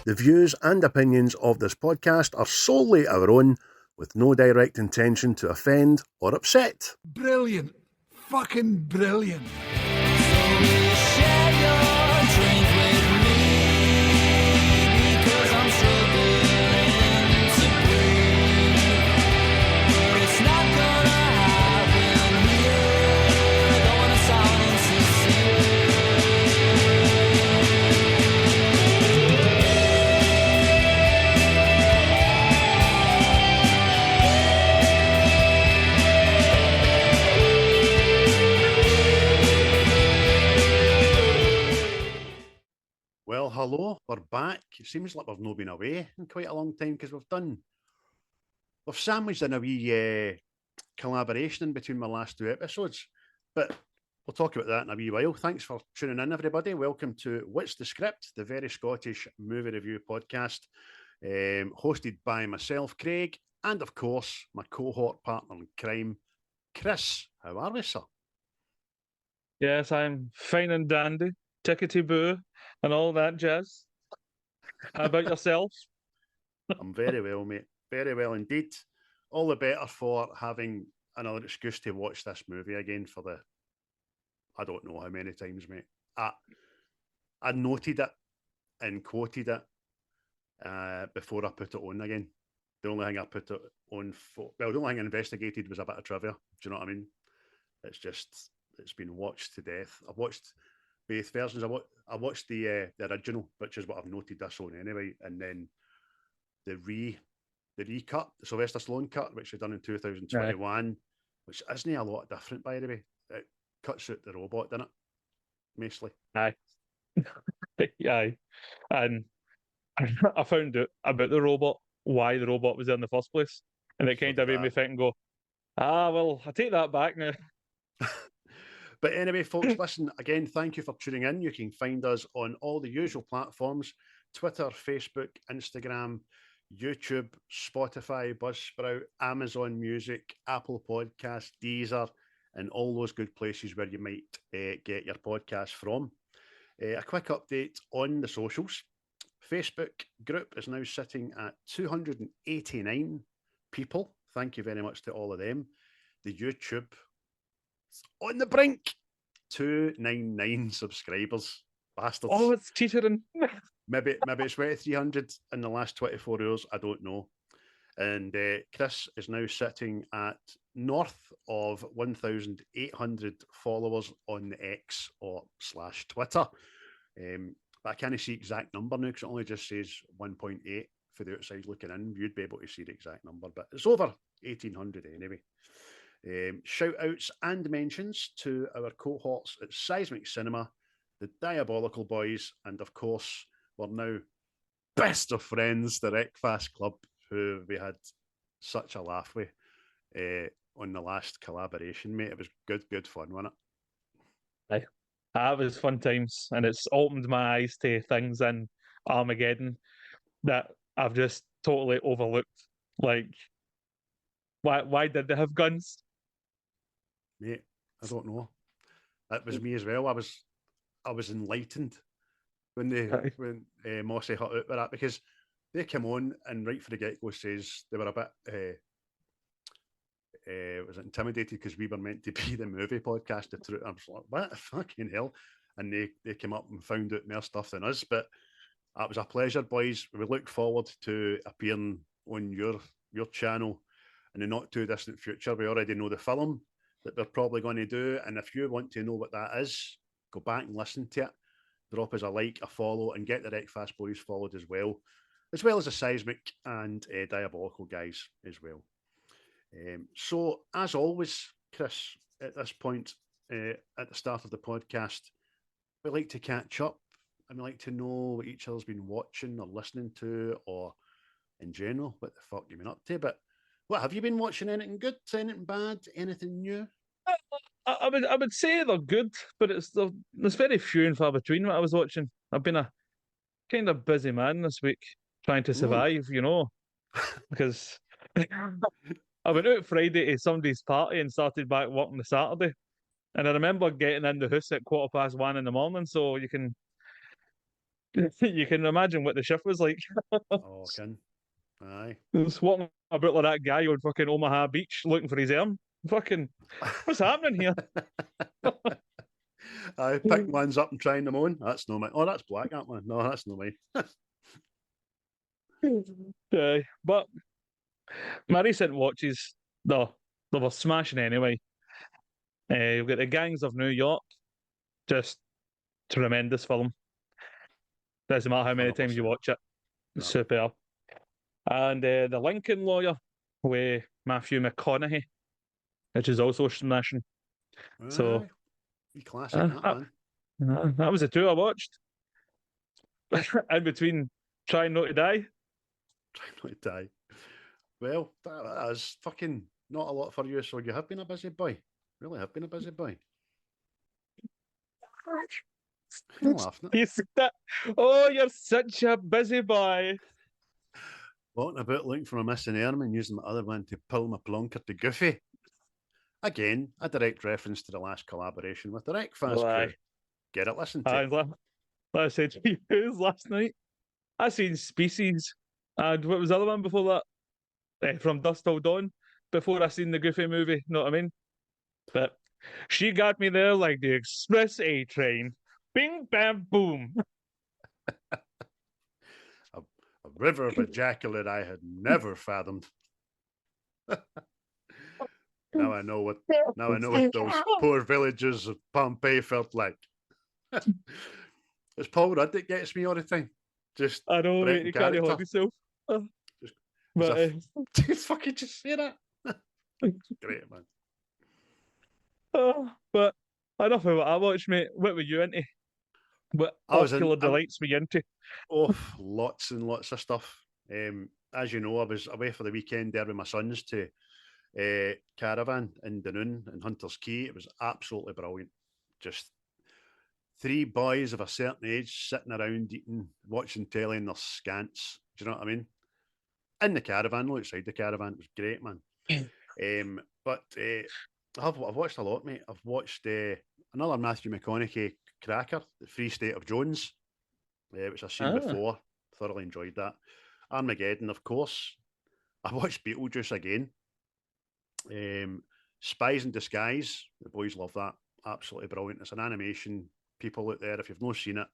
The views and opinions of this podcast are solely our own, with no direct intention to offend or upset. Brilliant. Fucking brilliant. Well, hello, we're back. It seems like we've not been away in quite a long time because we've sandwiched in a wee collaboration in between my last two episodes, but we'll talk about that in a wee while. Thanks for tuning in, everybody. Welcome to What's the Script, the very Scottish movie review podcast, hosted by myself, Craig, and of course, my cohort partner in crime, Chris. How are we, sir? Yes, I'm fine and dandy, tickety-boo, and all that jazz. How about yourself? I'm very well, mate. Very well indeed. All the better for having another excuse to watch this movie again for the, I don't know how many times, mate. I noted it and quoted it before I put it on again. The only thing I put it on for, well, the only thing I investigated was a bit of trivia. Do you know what I mean? It's been watched to death. I've watched both versions. I watched the original, which is what I've noted this on anyway, and then the recut, the Sylvester Stallone cut, which was done in 2021, which isn't a lot different, by the way. It cuts out the robot, doesn't it? Mostly. Aye. Aye. And I found out about the robot, why the robot was there in the first place, and it kind of made me think and go, well, I take that back now. But anyway, folks, listen, again, thank you for tuning in. You can find us on all the usual platforms: Twitter, Facebook, Instagram, YouTube, Spotify, Buzzsprout, Amazon Music, Apple Podcasts, Deezer, and all those good places where you might get your podcast from. A quick update on the socials. Facebook group is now sitting at 289 people. Thank you very much to all of them. The YouTube on the brink, 299 subscribers. Bastards. Oh, it's teetering. Maybe it's went 300 in the last 24 hours. I don't know. And Chris is now sitting at north of 1,800 followers on the X or / Twitter. But I can't see exact number now because it only just says 1.8 for the outside looking in. You'd be able to see the exact number, but it's over 1,800 anyway. Shout outs and mentions to our cohorts at Seismic Cinema, the Diabolical Boys, and of course, we're now best of friends, the Wreckfast Club, who we had such a laugh with on the last collaboration, mate. It was good fun, wasn't it? Aye. It was fun times, and it's opened my eyes to things in Armageddon that I've just totally overlooked. Like, why did they have guns? Mate, I don't know. That was me as well. I was enlightened when Mossy hut out with that, because they came on and right for the get-go says they were a bit was intimidated because we were meant to be the movie podcast. I was like, what the fucking hell? And they came up and found out more stuff than us. But that was a pleasure, boys. We look forward to appearing on your channel in the not too distant future. We already know the film that they're probably going to do, and if you want to know what that is, go back and listen to it. Drop us a like, a follow, and get the Wreckfast Boys followed as well as the Seismic and Diabolical guys as well. So, as always, Chris, at this point, at the start of the podcast, we like to catch up and we like to know what each other's been watching or listening to, or in general, what the fuck you've been up to. But what have you been watching? Anything good? Anything bad? Anything new? I would say they're good, but there's very few and far between what I was watching. I've been a kind of busy man this week trying to survive, because I went out Friday to somebody's party and started back working the Saturday. And I remember getting in the house at 1:15 in the morning, so you can you can imagine what the shift was like. Oh, can. Aye. Just walking about like that guy on fucking Omaha Beach looking for his arm. Fucking, what's happening here? I pick ones up and trying them on. That's no mine. Oh, that's black, that one. No, that's no mine. But my recent watches, they were smashing anyway. You've got the Gangs of New York, just tremendous film. Doesn't matter how many times you 100%. watch it, No. superb. And the Lincoln Lawyer with Matthew McConaughey, which is also smashing. So Aye. Wee classic, that man. that was the two I watched. In between Trying Not to Die. Trying not to die. Well, that is fucking not a lot for you, so you have been a busy boy. Really have been a busy boy. You're laughing at. You see that? Oh, you're such a busy boy. Walking about looking for a missing arm and using my other one to pull my plonker to Goofy. Again, a direct reference to the last collaboration with the Wreckfast crew. Aye. Get it, listen to it. Like I said to you last night, I seen Species, and what was the other one before that? From Dusk Till Dawn. Before I seen the Goofy movie, you know what I mean? But she got me there like the Express A train. Bing, bam, boom. A river of ejaculate I had never fathomed. Now I know what those poor villagers of Pompeii felt like. It's Paul Rudd that gets me all the time. Just I know, Brett you can't hold yourself. Just- But do you fucking just say that? Great, man. but enough of what I watched, mate. What were you into? What ocular delights were you into? Oh, lots and lots of stuff. As you know, I was away for the weekend there with my sons to Caravan in Dunoon and Hunter's Quay. It was absolutely brilliant. Just three boys of a certain age sitting around eating, watching telly in their scants. Do you know what I mean? In the caravan, not outside the caravan. It was great, man. But I've watched a lot, mate. I've watched another Matthew McConaughey cracker, The Free State of Jones, which I've seen before. Thoroughly enjoyed that. Armageddon, of course. I watched Beetlejuice again. Spies in Disguise. The boys love that. Absolutely brilliant. It's an animation. People out there, if you've not seen it,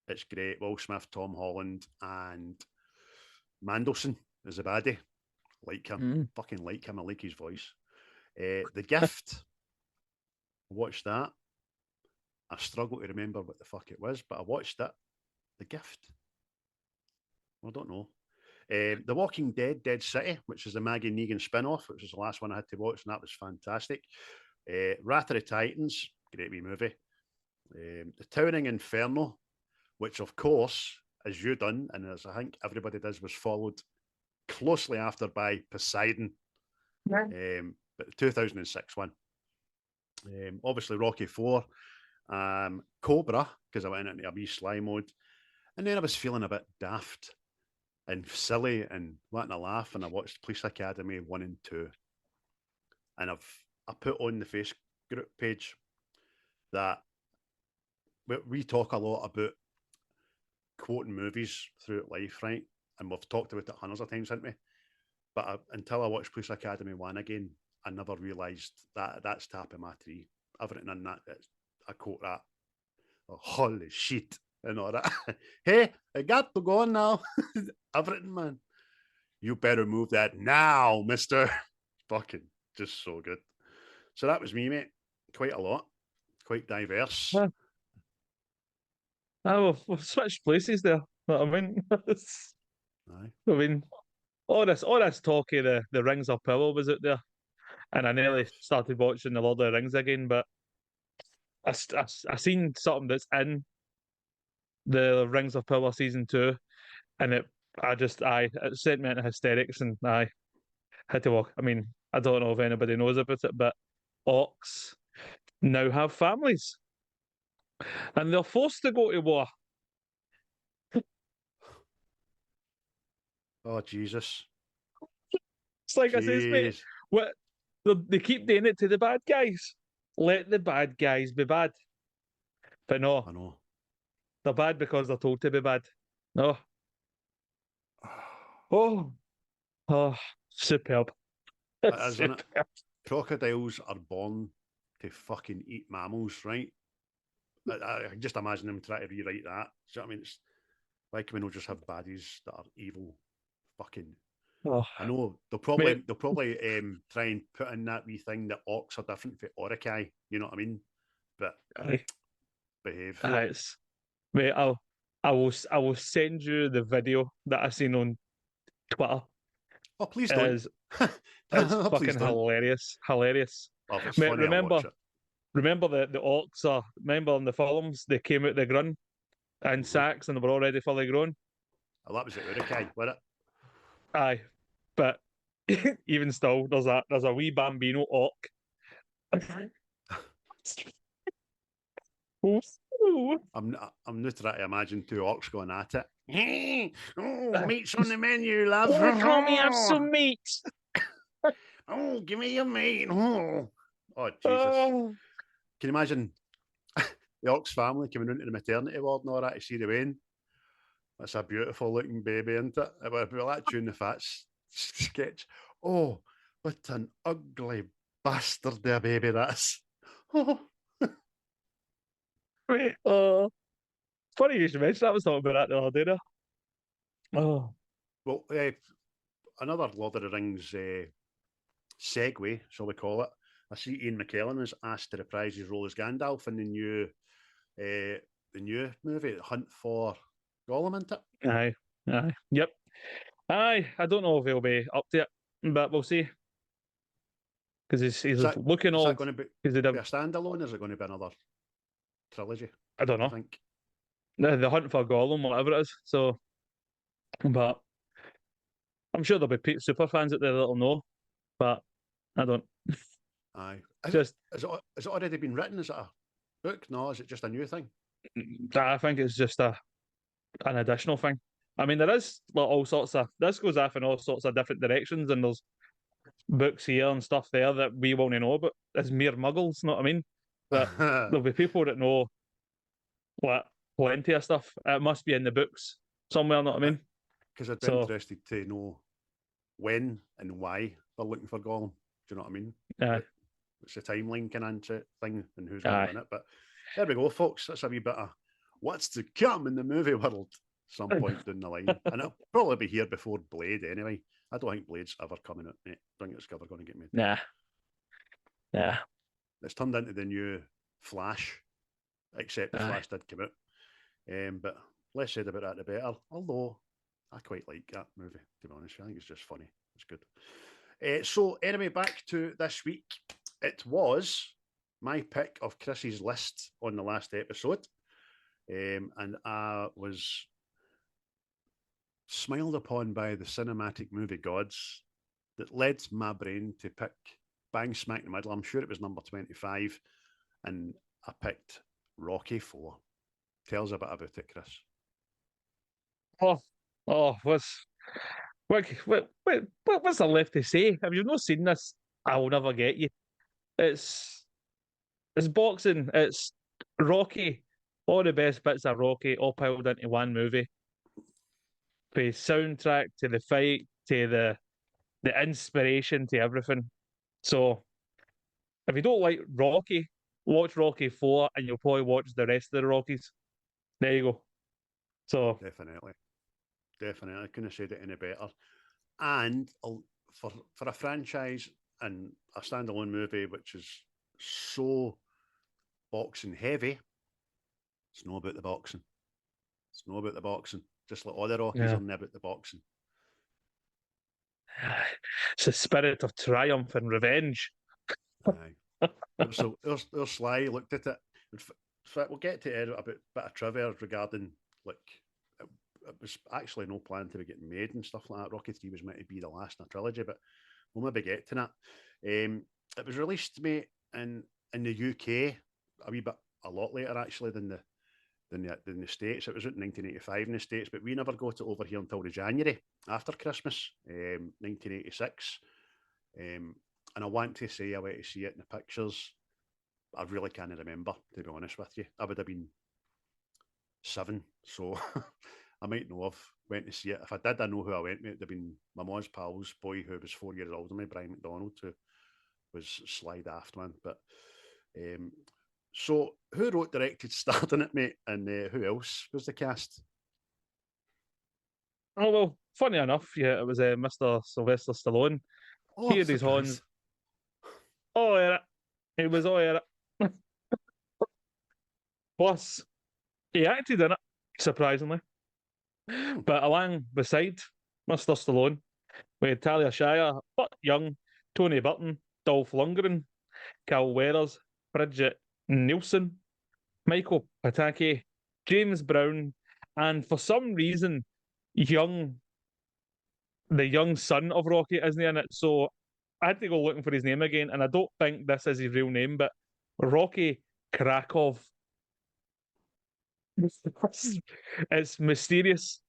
it's great. Will Smith, Tom Holland, and Mandelson is a baddie. Like him. Fucking like him. I like his voice. The Gift. Watched that. I struggle to remember what the fuck it was, but I watched it. The Gift. I don't know. The Walking Dead, Dead City, which is the Maggie Negan spin-off, which was the last one I had to watch, and that was fantastic. Wrath of the Titans, great wee movie. The Towering Inferno, which of course, as you done, and as I think everybody does, was followed closely after by Poseidon. But the 2006 one. Obviously Rocky 4. Cobra, because I went into a wee sly mode. And then I was feeling a bit daft and silly and wanting to laugh, and I watched Police Academy 1 and 2. And I put on the Facebook group page that we talk a lot about quoting movies throughout life, right? And we've talked about it hundreds of times, haven't we? But until I watched Police Academy 1 again, I never realised that that's tapping my tree. Everything in that, I quote that. Oh, holy shit. And all that. Hey, I got to go now. Everything, man. You better move that now, mister. Fucking just so good. So that was me, mate. Quite a lot. Quite diverse. We've switched places there. Know what I mean? Aye. I mean, all this talk of the Rings of Power was out there, and I nearly started watching the Lord of the Rings again, but I seen something that's in the Rings of Power season 2, and it sent me into hysterics, and I had to walk. I mean, I don't know if anybody knows about it, but orcs now have families, and they're forced to go to war. Oh, Jesus. It's like I says, mate, what they keep doing it to the bad guys. Let the bad guys be bad. But no. I know. They're bad because they're told to be bad. Oh, oh, oh, superb. Isn't it? Superb. Crocodiles are born to fucking eat mammals, right? I can just imagine them trying to rewrite that. Do you know what I mean? It's why can we not just have baddies that are evil? Fucking. Oh, I know they'll mate, probably try and put in that wee thing that orcs are different for Orokai. You know what I mean? But aye, behave. it's mate. I will send you the video that I seen on Twitter. Oh, please It don't. is it's Please fucking don't. hilarious, hilarious. Oh, if it's Mate, funny, I'll watch it. remember the orcs are remember in the films they came out the grun in sacks and they were already fully grown. Oh, that was the Urukai, was it? Aye, but even still, there's a wee bambino orc. I'm not trying to imagine two orcs going at it. Oh, meat's on the menu, lads. Oh, can we have some meat? Oh, give me your meat. Oh, Jesus. Oh. Can you imagine the Orcs family coming into the maternity ward and all that to see the Wayne? That's a beautiful looking baby, isn't it? It would be like Tune the Fats sketch. Oh, what an ugly bastard there, baby, that's. Oh. Wait, funny you should mention that. I was talking about that the other day. Oh, Well, another Lord of the Rings segue, shall we call it? I see Ian McKellen was asked to reprise his role as Gandalf in the new movie, Hunt for Gollum, isn't it? aye, yep, aye. I don't know if he'll be up to it, but we'll see. Because he's looking is that old. going to be Because a standalone? Is it going to be another trilogy? I don't know. I think The Hunt for Gollum, whatever it is. So, but I'm sure there'll be super fans out there that'll know, but I don't. aye. Just, Is it already been written? Is it a book? No, is it just a new thing? I think it's just an additional thing. I mean, there is like all sorts of this goes off in all sorts of different directions, and there's books here and stuff there that we won't know about as mere muggles. Know what I mean? But there'll be people that know what plenty of stuff. It must be in the books somewhere. Know what I mean? Because I'd be interested to know when and why they're looking for Gollum. Do you know what I mean? Aye. It's a timeline kind of thing and who's going to win it. But there we go, folks. That's a wee bit of what's to come in the movie world some point down the line. And it'll probably be here before Blade anyway. I don't think Blade's ever coming out, mate. I don't think it's ever going to get made. Nah. It's turned into the new Flash, except the Flash did come out. But less said about that, the better. Although I quite like that movie, to be honest. I think it's just funny. It's good. So anyway, back to this week. It was my pick of Chris's list on the last episode. And I was smiled upon by the cinematic movie gods that led my brain to pick bang smack in the middle. I'm sure it was number 25. And I picked Rocky 4. Tell us a bit about it, Chris. What's there left to say? If you've not seen this, I will never get you. It's boxing. It's Rocky. All the best bits of Rocky all piled into one movie. From soundtrack to the fight to the inspiration to everything. So if you don't like Rocky, watch Rocky 4 and you'll probably watch the rest of the Rockies. There you go. So Definitely. I couldn't have said it any better. And for a franchise and a standalone movie which is so boxing heavy, it's not about the boxing. Just like all the Rockies are about the boxing. It's the spirit of triumph and revenge. Aye. So there's Sly looked at it. In fact, we'll get to it a bit of trivia regarding like it was actually no plan to be getting made and stuff like that. Rocky 3 was meant to be the last in a trilogy, but we'll maybe get to that. It was released, mate, in the UK a lot later actually than the States. It was out in 1985 in the States, but we never got it over here until the January after Christmas, 1986. And I want to say I went to see it in the pictures. I really can't remember, to be honest with you. I would have been 7, so I might know have went to see it. If I did, I know who I went with. It'd have been my mom's pal's boy who was 4 years older than me, Brian McDonald, who was slide aft man. But so who wrote, directed, starred in it, mate, and who else was the cast? Oh well, funny enough, yeah, it was Mr. Sylvester Stallone. Oh, He had his horns. Oh, yeah, it was all yeah. Plus, he acted in it, surprisingly. But along beside Mr. Stallone, we had Talia Shire, but young, Tony Burton, Dolph Longren, Cal Weathers, Bridget Nielsen, Michael Pataki, James Brown, and for some reason, the young son of Rocky isn't in it. So I had to go looking for his name again, and I don't think this is his real name, but Rocky Krakow. It's mysterious.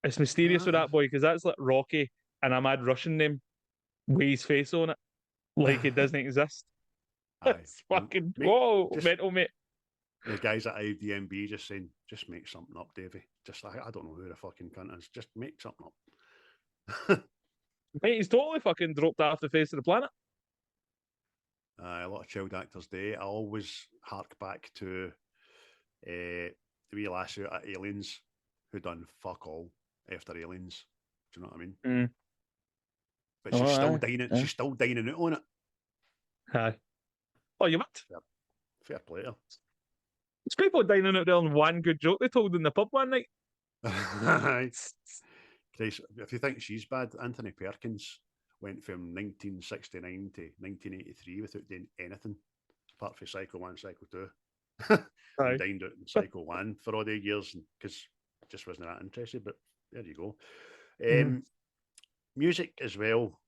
It's mysterious with that boy because that's like Rocky and a mad Russian name with his face on it, like it doesn't exist. It's fucking mental, mate. The guys at ImDb just saying, just make something up, Davey. Just I don't know who the fucking cunt is. Just make something up. Mate, he's totally fucking dropped off the face of the planet. A lot of child actors do. I always hark back to the wee lass at Aliens who done fuck all after Aliens. Do you know what I mean? Mm. But she's still dining. She's still dining out on it. Aye. Oh, you what? Fair play. There's people dining out there on one good joke they told in the pub one night. Christ, if you think she's bad, Anthony Perkins went from 1969 to 1983 without doing anything apart from Cycle 1, Cycle 2. And dined out in Cycle 1 for all the years because just wasn't that interested, but there you go. Music as well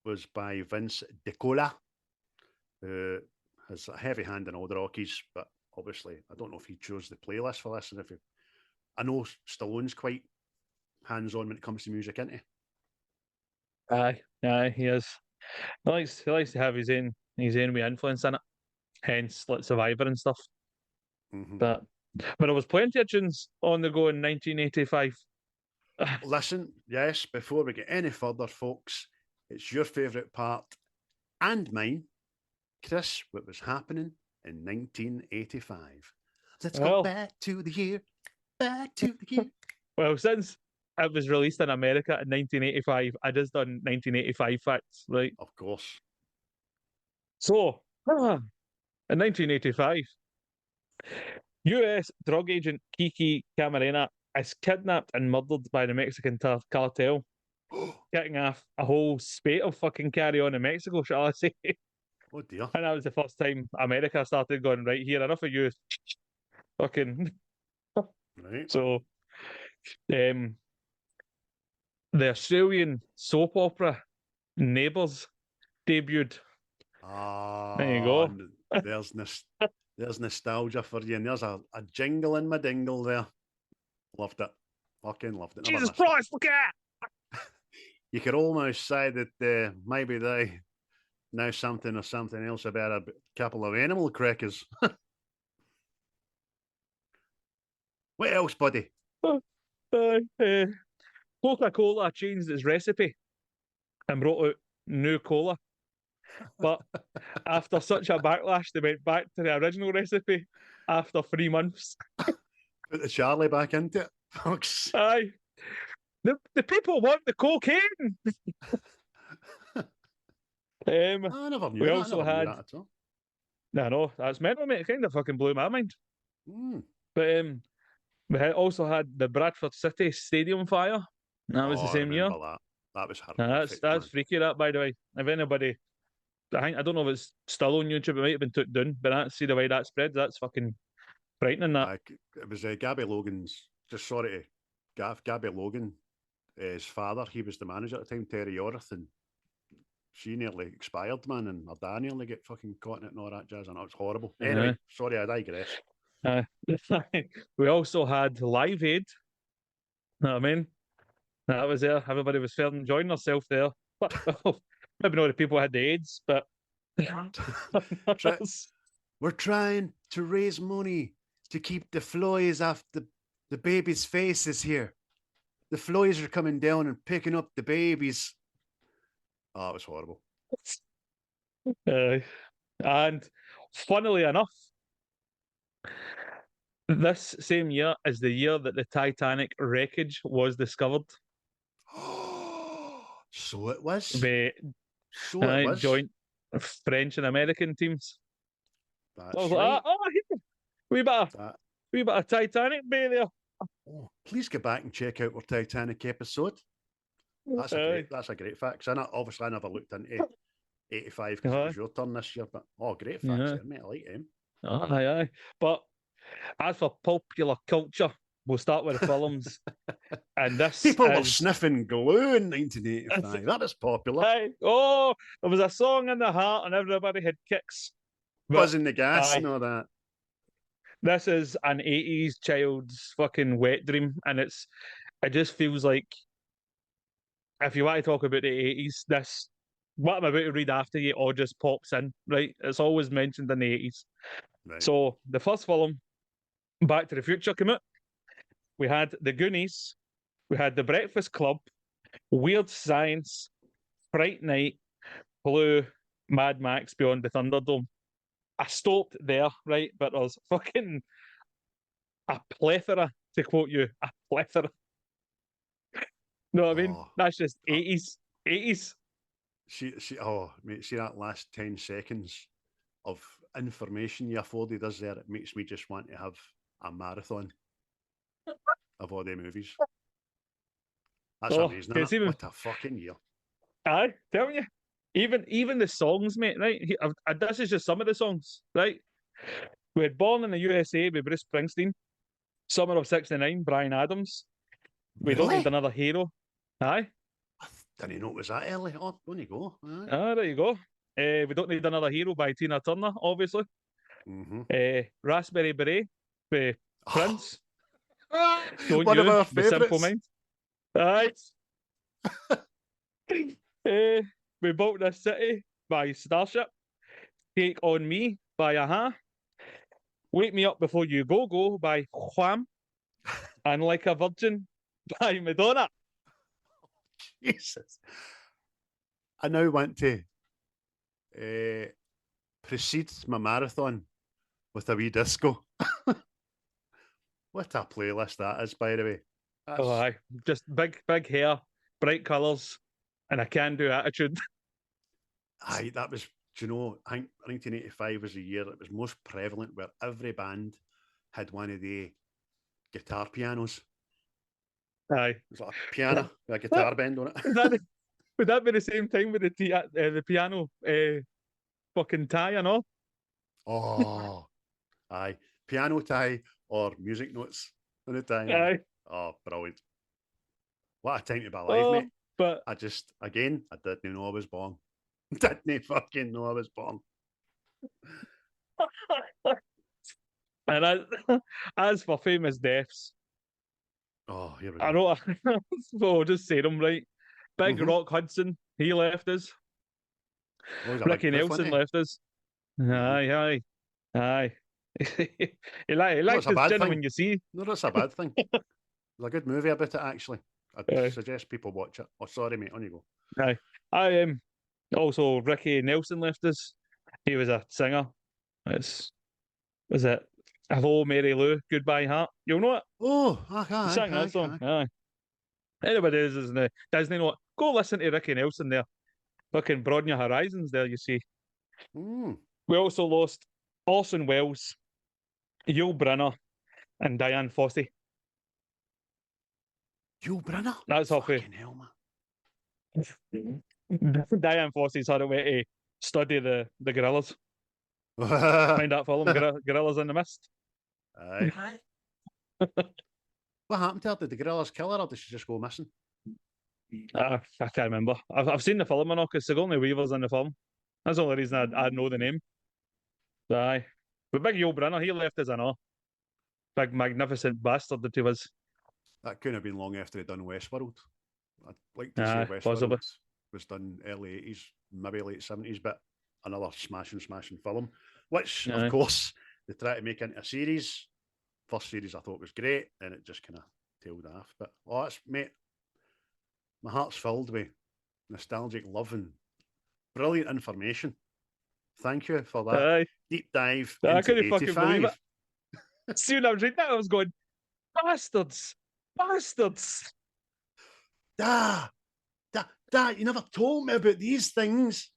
was by Vince DiCola, who has a heavy hand in all the Rockies, but obviously I don't know if he chose the playlist for this, and if I know Stallone's quite hands-on when it comes to music, isn't he? Aye, he is. He likes to have his own wee influence in it. Hence, like Survivor and stuff. Mm-hmm. But there was plenty of tunes on the go in 1985. Listen, yes, before we get any further, folks, it's your favourite part and mine. Chris, what was happening in 1985? Let's go back to the year. Well, since it was released in America in 1985, I just done 1985 facts, right? Of course. So, in 1985, US drug agent Kiki Camarena is kidnapped and murdered by the Mexican cartel, kicking off a whole spate of fucking carry on in Mexico, shall I say. Oh dear. And that was the first time America started going, right here, enough of you fucking... Right. So, the Australian soap opera Neighbours debuted. There you go. There's nostalgia for you, and there's a jingle in my dingle there. Loved it. Fucking loved it. Jesus Christ, look at that! You could almost say that maybe they know something or something else about a couple of animal crackers. What else, buddy? Coca-Cola changed its recipe and brought out new cola. But after such a backlash, they went back to the original recipe after 3 months. Put the Charlie back into it, folks. Aye. The people want the cocaine. I never knew we that. also had... that at all. No, that's mental, mate. It kind of fucking blew my mind. But we also had the Bradford City Stadium fire. That was the same year. That was horrific. That's freaky, that, by the way. If anybody... I don't know if it's still on YouTube, it might have been took down, but see the way that spreads, that's fucking frightening, that. It was Gabby Logan's, just sorry to Gabby Logan, his father, he was the manager at the time, Terry Orth, and she nearly expired, man, and her dad nearly get fucking caught in it and all that jazz, and it was horrible. Anyway, sorry, I digress. We also had Live Aid. You know what I mean? That was there. Everybody was fair enjoying themselves there. Maybe not the people had the AIDS, but we're trying to raise money to keep the flies off the The baby's face is here. The flies are coming down and picking up the babies. Oh, it was horrible. And funnily enough, this same year is the year that the Titanic wreckage was discovered. So it was. The So it was. joint French and American teams. That's I was right. like, we bit of Titanic Bay there. Oh, please get back and check out our Titanic episode. That's a great fact. Obviously, I never looked into 85 because it was your turn this year. But great facts there, mate. I like them. Aye. But as for popular culture, we'll start with the films. And this people were sniffing glue in 1985. That was popular. Aye. There was a song in the heart, and everybody had kicks. Buzzing the gas and all that. This is an 80s child's fucking wet dream, and it just feels like, if you want to talk about the 80s, what I'm about to read after you all just pops in, right? It's always mentioned in the 80s. Right. So the first film, Back to the Future, came out. We had The Goonies, we had The Breakfast Club, Weird Science, Fright Night, Blue, Mad Max Beyond the Thunderdome. I stopped there, right? But there's fucking a plethora, to quote you, a plethora. Know what I mean? That's just 80s. 80s. Mate, see that last 10 seconds of information you afforded us there, it makes me just want to have a marathon of all the movies. That's amazing, isn't it? What a fucking year. Aye, telling you. Even the songs, mate, right? This is just some of the songs, right? We had Born in the USA by Bruce Springsteen, Summer of '69, Bryan Adams. We Don't Need Another Hero. Aye. I didn't know it was that early. Oh, there you go. There you go. We Don't Need Another Hero by Tina Turner, obviously. Raspberry Beret by Prince. Don't One of our favourites. Simple Mind. Aye. We Built This City by Starship. Take On Me by Aha. Wake Me Up Before You Go by Wham. And Like a Virgin by Madonna. Jesus. I now want to proceed my marathon with a wee disco. What a playlist that is, by the way. Aye. Just big hair, bright colours, and a can-do attitude. Aye, that was, do you know, I think 1985 was the year that was most prevalent, where every band had one of the guitar pianos. Aye. It was like a piano with a guitar bend on it. Would that be the same time with the piano fucking tie and all? Oh, aye. Piano tie or music notes on the tie. Aye. Oh, brilliant. What a time to be alive, mate. But I didn't know I was born. Didn't fucking know I was born. And as for famous deaths, here we go. I know. So I'll just say them right. Big Rock Hudson, he left us. Ricky Nielsen left us. Aye. he likes his gentleman, you see. No, that's a bad thing. There's a good movie about it, actually. I'd suggest people watch it. Oh, sorry, mate. On you go. Aye. Also, Ricky Nielsen left us. He was a singer. Was it Hello, Mary Lou, Goodbye Heart? You'll know it. Oh, he sang that song. Aye. Anybody who's in the Disney know it, go listen to Ricky Nielsen there. Fucking broaden your horizons there, you see. We also lost Orson Welles, Yul Brynner, and Diane Fossey. Yul Brynner? That's off fucking hell, man. Diane Fossey's had a way to study the gorillas. Find that film, Gorillas in the Mist. Aye. What happened to her? Did the gorillas kill her, or did she just go missing? I can't remember. I've seen the film, because Sigourney Weaver's in the film. That's the only reason I know the name. Aye. But big Yul Brynner, he left us, I know. Big magnificent bastard that he was. That couldn't have been long after he'd done Westworld. I'd like to say Westworld possibly was done early 80s, maybe late 70s, but another smashing film, which, of course, they try to make into a series. First series I thought was great, and it just kind of tailed off. But that's mate, my heart's filled with nostalgic love and brilliant information. Thank you for that Aye. deep dive I into couldn't fucking believe 85. it. See, when I was reading that, I was going, bastards, bastards. Dad, you never told me about these things.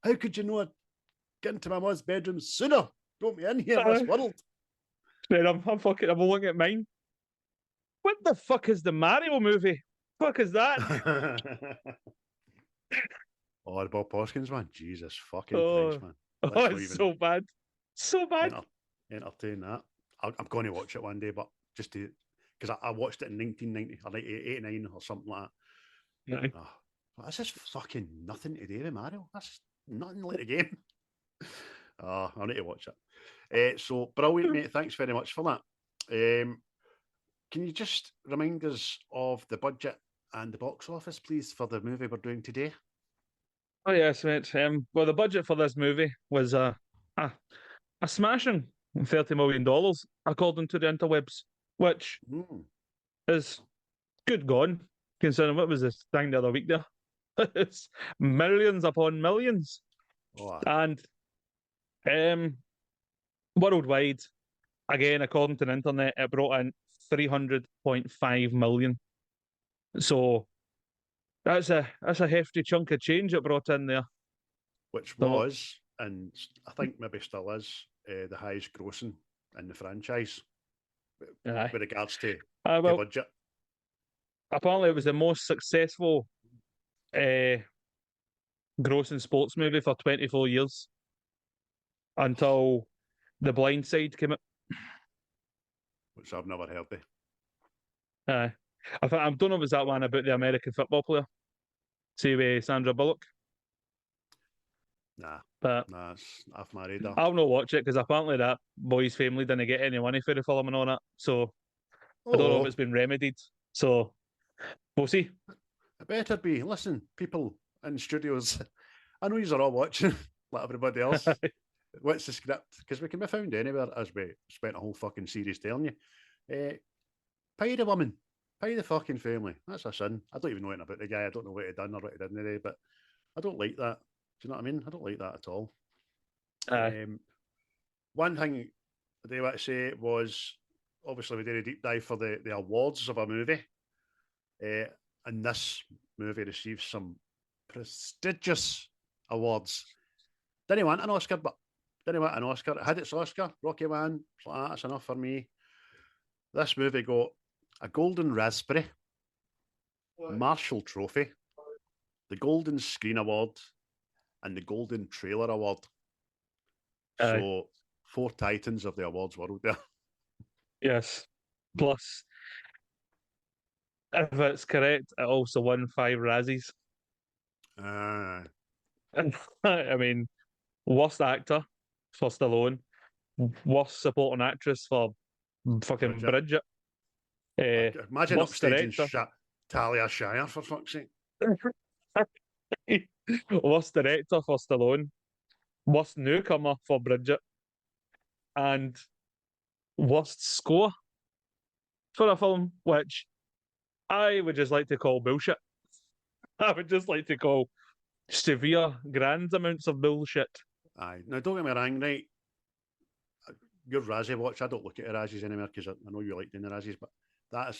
How could you know I'd get into my mother's bedroom sooner? Got me in here in this world. Then I'm looking at mine. What the fuck is the Mario movie? Fuck is that? Oh, the Bob Hoskins one. Jesus fucking Christ, man. It's so bad. So bad. Entertain that. I'm going to watch it one day, but just to, because I watched it in 1990 or like 89 or something like that. No. That's just fucking nothing to do with Mario. That's nothing like the game. I need to watch it. So brilliant, mate. Thanks very much for that. Can you just remind us of the budget and the box office, please, for the movie we're doing today? Oh yes, mate. Well, the budget for this movie was a smashing $30 million, according to the interwebs, which is good gone, considering what was this thing the other week there? It's millions upon millions. And worldwide, again, according to the internet, it brought in 300.5 million. So that's a hefty chunk of change it brought in there. Which was, and I think maybe still is, the highest grossing in the franchise with regards to the budget. Apparently, it was the most successful grossing sports movie for 24 years until The Blind Side came out. Which I've never heard of. I don't know if it was that one about the American football player. See with Sandra Bullock. Nah, it's off my radar. I'll not watch it because apparently that boy's family didn't get any money for the film and all that. So I don't know if it's been remedied. So we'll see. It better be. Listen, people in studios, I know you're all watching, like everybody else. What's the script? Because we can be found anywhere, as we spent a whole fucking series telling you. Pay the woman. Pay the fucking family. That's a sin. I don't even know anything about the guy. I don't know what he done or what he didn't today, but I don't like that. Do you know what I mean? I don't like that at all. One thing they want to say was, obviously we did a deep dive for the awards of a movie. And this movie received some prestigious awards. Didn't want an Oscar, but didn't want an Oscar. It had its Oscar. Rocky Man. That's enough for me. This movie got a Golden Raspberry, Marshall Trophy, the Golden Screen Award, and the Golden Trailer Award. So 4 titans of the awards world there. Yes. Plus, if it's correct, it also won 5 Razzies. I mean, worst actor for Stallone, worst supporting actress for fucking Bridget. Imagine upstaging Talia Shire, for fuck's sake. Worst director for Stallone, worst newcomer for Bridget, and worst score for a film, which I would just like to call bullshit. I would just like to call severe, grand amounts of bullshit. Aye. Now, don't get me wrong, right? Your Razzie watch, I don't look at the Razzies anymore because I know you like doing the Razzies, but that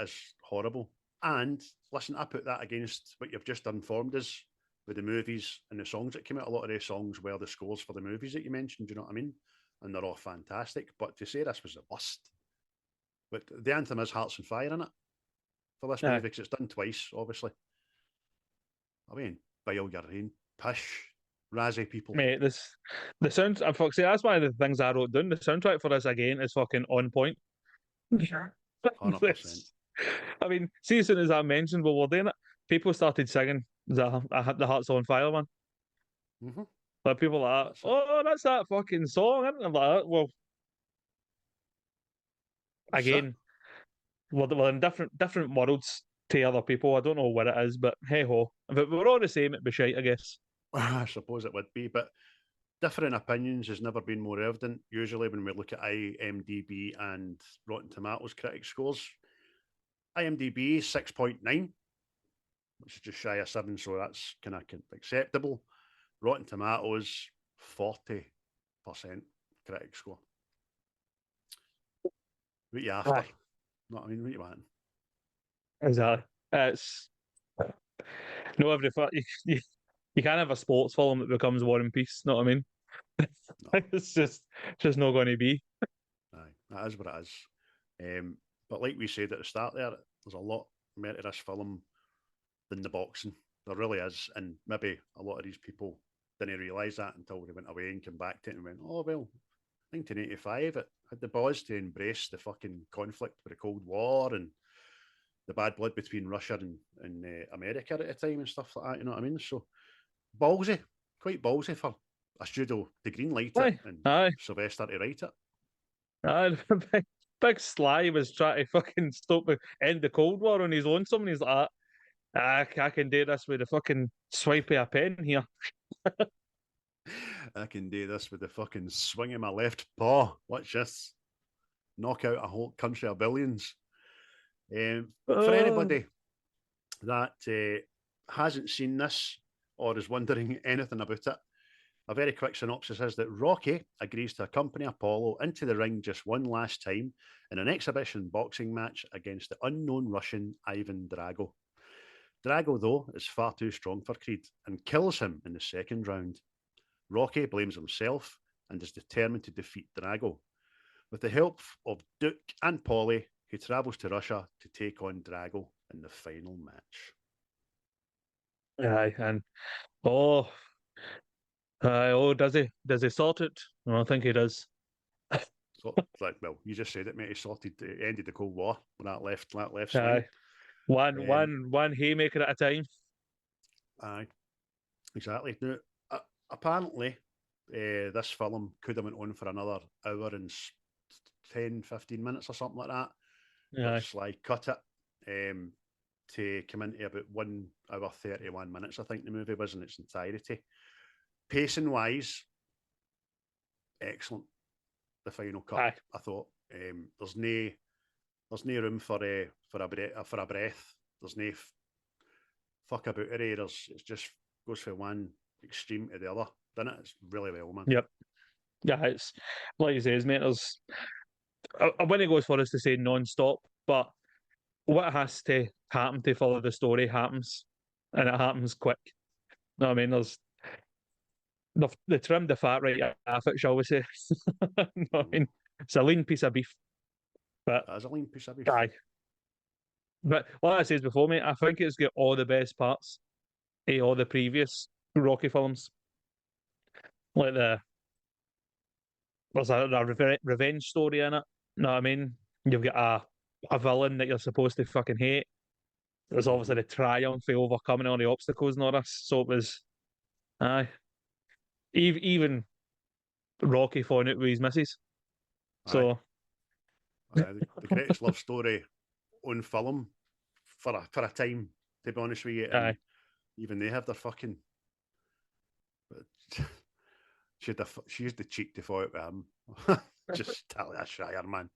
is horrible. And listen, I put that against what you've just informed us with the movies and the songs that came out. A lot of those songs were the scores for the movies that you mentioned, do you know what I mean? And they're all fantastic. But to say this was the worst, but the anthem is Hearts and Fire in it for this movie because it's done twice, obviously. I mean, by all your rain, pish, Razzie people. Mate, the sound, that's one of the things I wrote down. The soundtrack for this again is fucking on point. 100%. I mean, see, as soon as I mentioned what we're doing it, people started singing the Hearts on Fire one. Mm-hmm. Like people like, that's that fucking song, isn't it? I'm like, well, again, we're in different worlds to other people. I don't know what it is, but hey ho. If it were all the same, it'd be shite, I guess. I suppose it would be, but differing opinions has never been more evident. Usually, when we look at IMDb and Rotten Tomatoes critic scores, IMDb 6.9, which is just shy of 7, so that's kind of acceptable. Rotten Tomatoes 40% critic score. What you after? Aye. Know what I mean? What you want? Exactly. It's no every you can't have a sports film that becomes War and Peace. Know what I mean? No. It's just not going to be. Aye, that is what it is. But like we said at the start there, there's a lot more to this film than the boxing. There really is. And maybe a lot of these people didn't realise that until they went away and came back to it and went, oh, well, 1985, it had the balls to embrace the fucking conflict with the Cold War and the bad blood between Russia and America at the time and stuff like that, you know what I mean? So ballsy, quite ballsy for a studio to greenlight it and Aye. Sylvester to write it. Big Sly was trying to fucking end the Cold War on his own. Somebody's like, I can do this with a fucking swipe of a pen here. I can do this with the fucking swing of my left paw. Watch this. Knock out a whole country of billions. For anybody that hasn't seen this or is wondering anything about it, a very quick synopsis is that Rocky agrees to accompany Apollo into the ring just one last time in an exhibition boxing match against the unknown Russian Ivan Drago. Drago, though, is far too strong for Creed and kills him in the second round. Rocky blames himself and is determined to defeat Drago. With the help of Duke and Paulie, he travels to Russia to take on Drago in the final match. Aye, and oh, does he? Does he sort it? No, I think he does. So, like, well, you just said it, mate. He ended the Cold War with that left swing. Aye, one haymaker at a time. Aye, exactly. Now, apparently, this film could have went on for another hour and 10, 15 minutes or something like that. Aye. But Sly cut it to come into about 1 hour 31 minutes, I think the movie was in its entirety. Pacing wise, excellent. The final cut, Aye. I thought. There's no room for a breath. There's no fuck about it. It just goes from one extreme to the other. Doesn't it? It's really well, man. Yep. Yeah, it's like you say, mate. There's I wouldn't go as far as to say non-stop, but what has to happen to follow the story happens, and it happens quick. No, I mean, there's they trimmed the fat right off it, shall we say? No, I mean, it's a lean piece of beef, but That is a lean piece of beef. aye. But like I said before, mate, I think it's got all the best parts of all the previous Rocky films. Like there's a revenge story in it. You know what I mean? You've got a villain that you're supposed to fucking hate. There's obviously the triumph of overcoming all the obstacles and all this. So it was, aye. Even Rocky falling out with his missus. So the greatest love story on film for a time, to be honest with you. And aye. even they have their fucking. But she used the cheek to fall out with him. Just Talia Shire, man.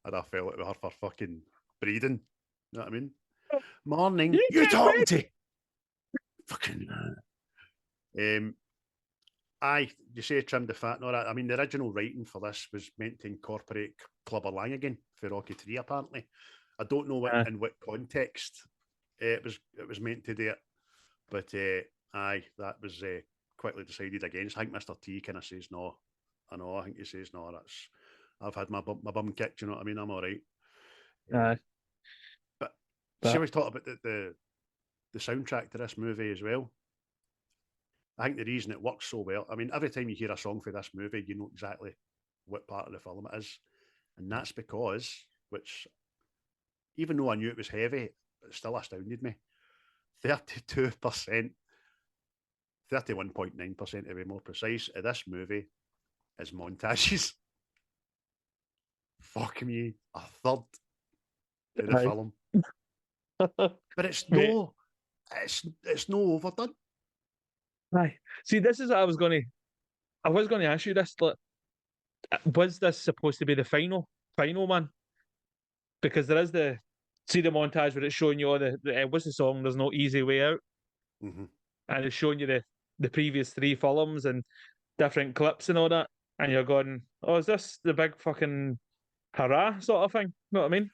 I'd have fell out with her for fucking breeding. You know what I mean? Morning. You talking to? Fucking. You say trimmed the fat and all that. I mean, the original writing for this was meant to incorporate Clubber Lang again for Rocky 3, apparently. I don't know in what context it was meant to do it, but that was quickly decided against. I think Mr. T kind of says no. I think he says no. I've had my bum kicked. You know what I mean? I'm all right. But see, we talked about the soundtrack to this movie as well. I think the reason it works so well, I mean, every time you hear a song for this movie, you know exactly what part of the film it is. And that's because, which, even though I knew it was heavy, it still astounded me. 32%, 31.9% to be more precise, of this movie is montages. Fuck me, a third of the film. But it's no overdone. Aye. See, this is what I was going to I was going to ask you this. Like, was this supposed to be the final one? Because there is the see the montage where it's showing you all the what's the song? There's no easy way out, Mm-hmm. and it's showing you the previous three films and different clips and all that, and you're going, oh, is this the big fucking hurrah sort of thing? You know what I mean?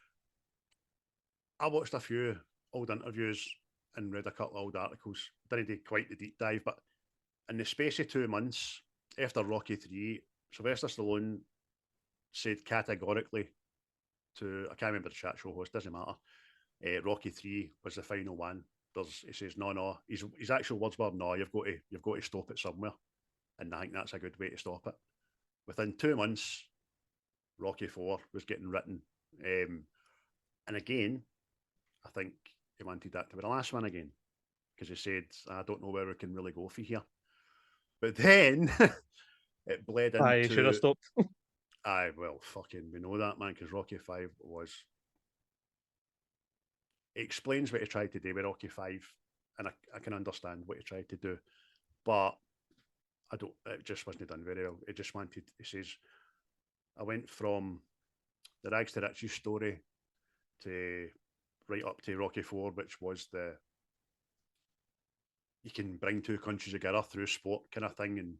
I watched a few old interviews and read a couple of old articles. Didn't do quite the deep dive, but in the space of 2 months after Rocky 3, Sylvester Stallone said categorically to, I can't remember the chat show host, doesn't matter, Rocky 3 was the final one. He says, no, his actual words were, no, you've got to stop it somewhere. And I think that's a good way to stop it. Within 2 months, Rocky 4 was getting written. And again, I think he wanted that to be the last one again, because he said, I don't know where we can really go for here. But then it bled into... I should have stopped. Aye, well, fucking, we know that, man, because Rocky 5 was... It explains what he tried to do with Rocky 5, and I can understand what he tried to do, but it just wasn't done very well. It just wanted, he says, I went from the rags to riches story to right up to Rocky 4, which was you can bring two countries together through sport kind of thing, and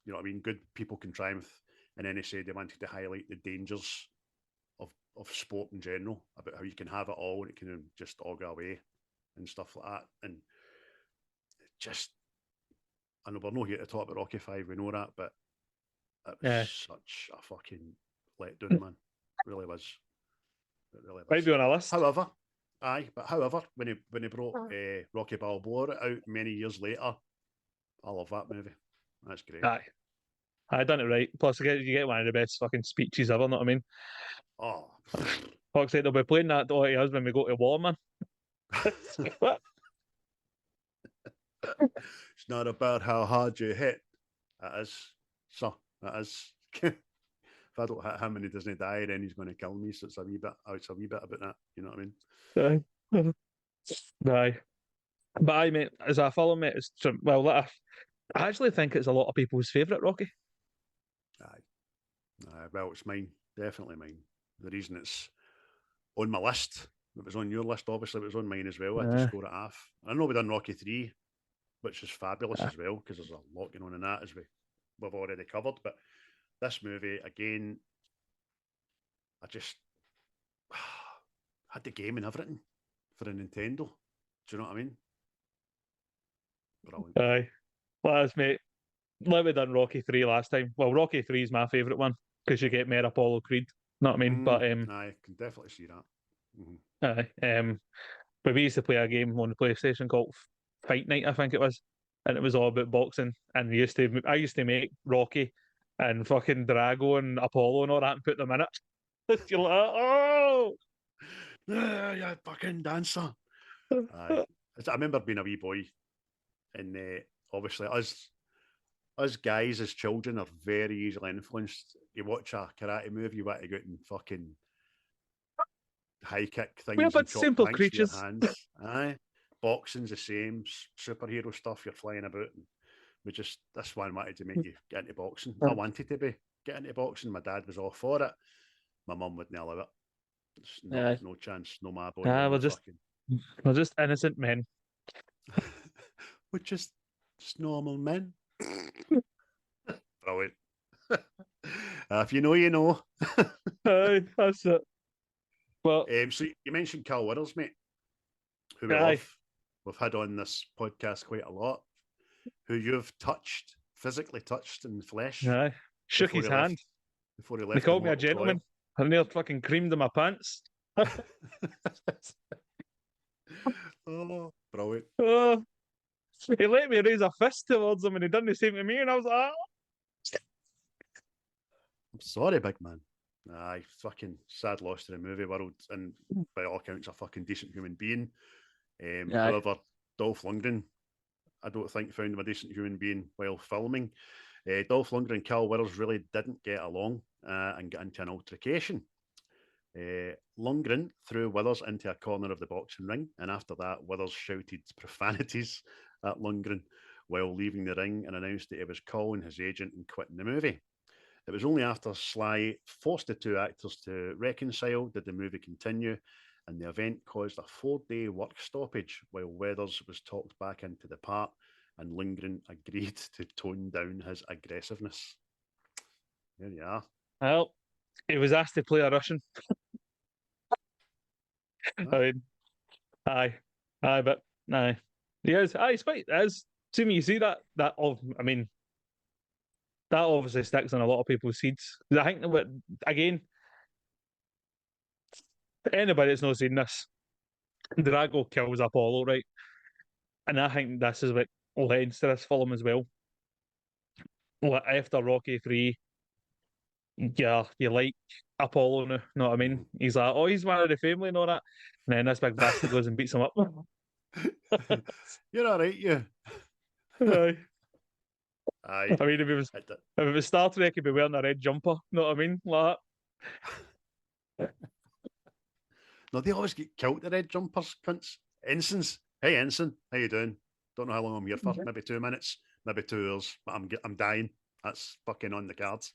you know what I mean, good people can triumph. And then he said they wanted to highlight the dangers of sport in general, about how you can have it all and it can just all go away and stuff like that. And just, I know we're not here to talk about Rocky 5, we know that, but it was such a fucking letdown, man. It really was. It really was. Might be on a list. However, when he brought Rocky Balboa out many years later, I love that movie. That's great. Aye. I done it right. Plus, you get one of the best fucking speeches ever, know what I mean? Oh. Fox said they'll be playing that to us when we go to war, man. It's not about how hard you hit. It is. So, it is. If I don't hit him and he doesn't die, then he's going to kill me. So it's a wee bit about that. You know what I mean? Aye. But I mean, as a film, mate, it's well, I actually think it's a lot of people's favourite Rocky. Aye. Well, it's mine. Definitely mine. The reason it's on my list, it was on your list, obviously, it was on mine as well. I had to score it off. I know we've done Rocky 3, which is fabulous as well, because there's a lot going on in that, as we've already covered. But this movie, again, I just had the game and everything for a Nintendo. Do you know what I mean? Brilliant. Aye. Well, mate, like we done Rocky 3 last time. Well, Rocky 3 is my favourite one, because you get more Apollo Creed. Know what I mean? But I can definitely see that. Aye. But we used to play a game on the PlayStation called Fight Night, I think it was, and it was all about boxing. And I used to make Rocky and fucking Drago and Apollo and all that and put them in it. You're like, oh, yeah, fucking dancer. I remember being a wee boy, and obviously us guys as children are very easily influenced. You watch a karate movie, you want to go out and fucking high kick things. We're but and chop simple planks with your creatures. hands. Aye, boxing's the same. Superhero stuff, you're flying about. And this one wanted to make you get into boxing. I wanted to get into boxing. My dad was all for it. My mum wouldn't allow it. No chance. No, my boy. We're just innocent men. We're just normal men. Brilliant. If you know, you know. Aye, that's it. Well, so you mentioned Carl Weathers, mate, who we've had on this podcast quite a lot, who you've physically touched in the flesh. Aye. Shook his hand. Before he left. They called me a gentleman. I nearly fucking creamed in my pants. Oh, brilliant. Oh, he let me raise a fist towards him and he done the same to me, and I was like, oh. I'm sorry, big man. Aye, fucking sad loss to the movie world, and by all accounts, a fucking decent human being. However, Dolph Lundgren, I don't think found him a decent human being while filming. Dolph Lundgren and Carl Weathers really didn't get along and get into an altercation. Lundgren threw Weathers into a corner of the boxing ring, and after that, Weathers shouted profanities at Lundgren. while leaving the ring and announced that he was calling his agent and quitting the movie. It was only after Sly forced the two actors to reconcile did the movie continue, and the event caused a 4-day work stoppage while Weathers was talked back into the part, and Longren agreed to tone down his aggressiveness. There you are. Well, he was asked to play a Russian. I mean, aye, but aye, he is. Aye, it's quite. As assuming you see that I mean, that obviously sticks on a lot of people's seeds. I think that again, anybody that's not seen this, Drago kills Apollo, right? And I think this is what lends to this film as well. Like after Rocky 3, yeah, you like Apollo now, know what I mean? He's like, oh, he's one of the family and all that. And then this big bastard goes and beats him up. You're all right, you. Aye. Aye. I mean, if it was Star Trek, he'd be wearing a red jumper, know what I mean? Like that. No, they always get killed, the red jumpers, cunts. Ensigns. Hey, Ensign, how you doing? Don't know how long I'm here for. Maybe 2 minutes, maybe 2 hours, but I'm dying. That's fucking on the cards.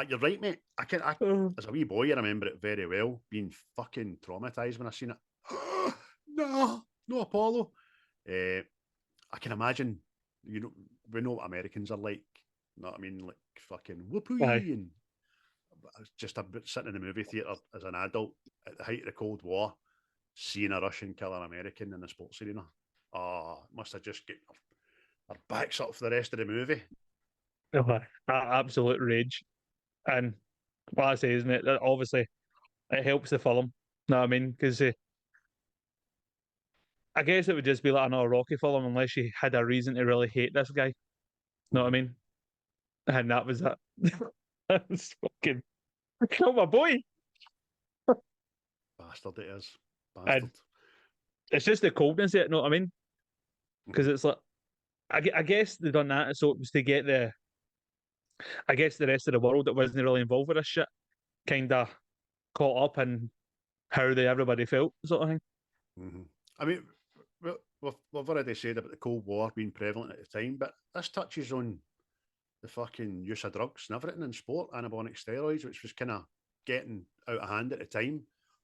You're right, mate. As a wee boy, I remember it very well, being fucking traumatised when I seen it. No Apollo. I can imagine, we know what Americans are like. You know what I mean? Like fucking whoopee. And just sitting in the movie theatre as an adult at the height of the Cold War, seeing a Russian kill an American in the sports arena. Oh, must have just get our backs up for the rest of the movie. Absolute rage. And what I say, isn't it? That obviously, it helps the film. Know what I mean? Because I guess it would just be like another Rocky film unless you had a reason to really hate this guy. Know what I mean? And that was it. That was fucking kill my boy. Bastard it is. Bastard. And it's just the coldness of it, know what I mean? Because it's like, I guess they done that so it was to get the rest of the world that wasn't really involved with this shit kind of caught up in how everybody felt, sort of thing. Mm-hmm. I mean, we've already said about the Cold War being prevalent at the time, but this touches on the fucking use of drugs and everything in sport, anabolic steroids, which was kind of getting out of hand at the time.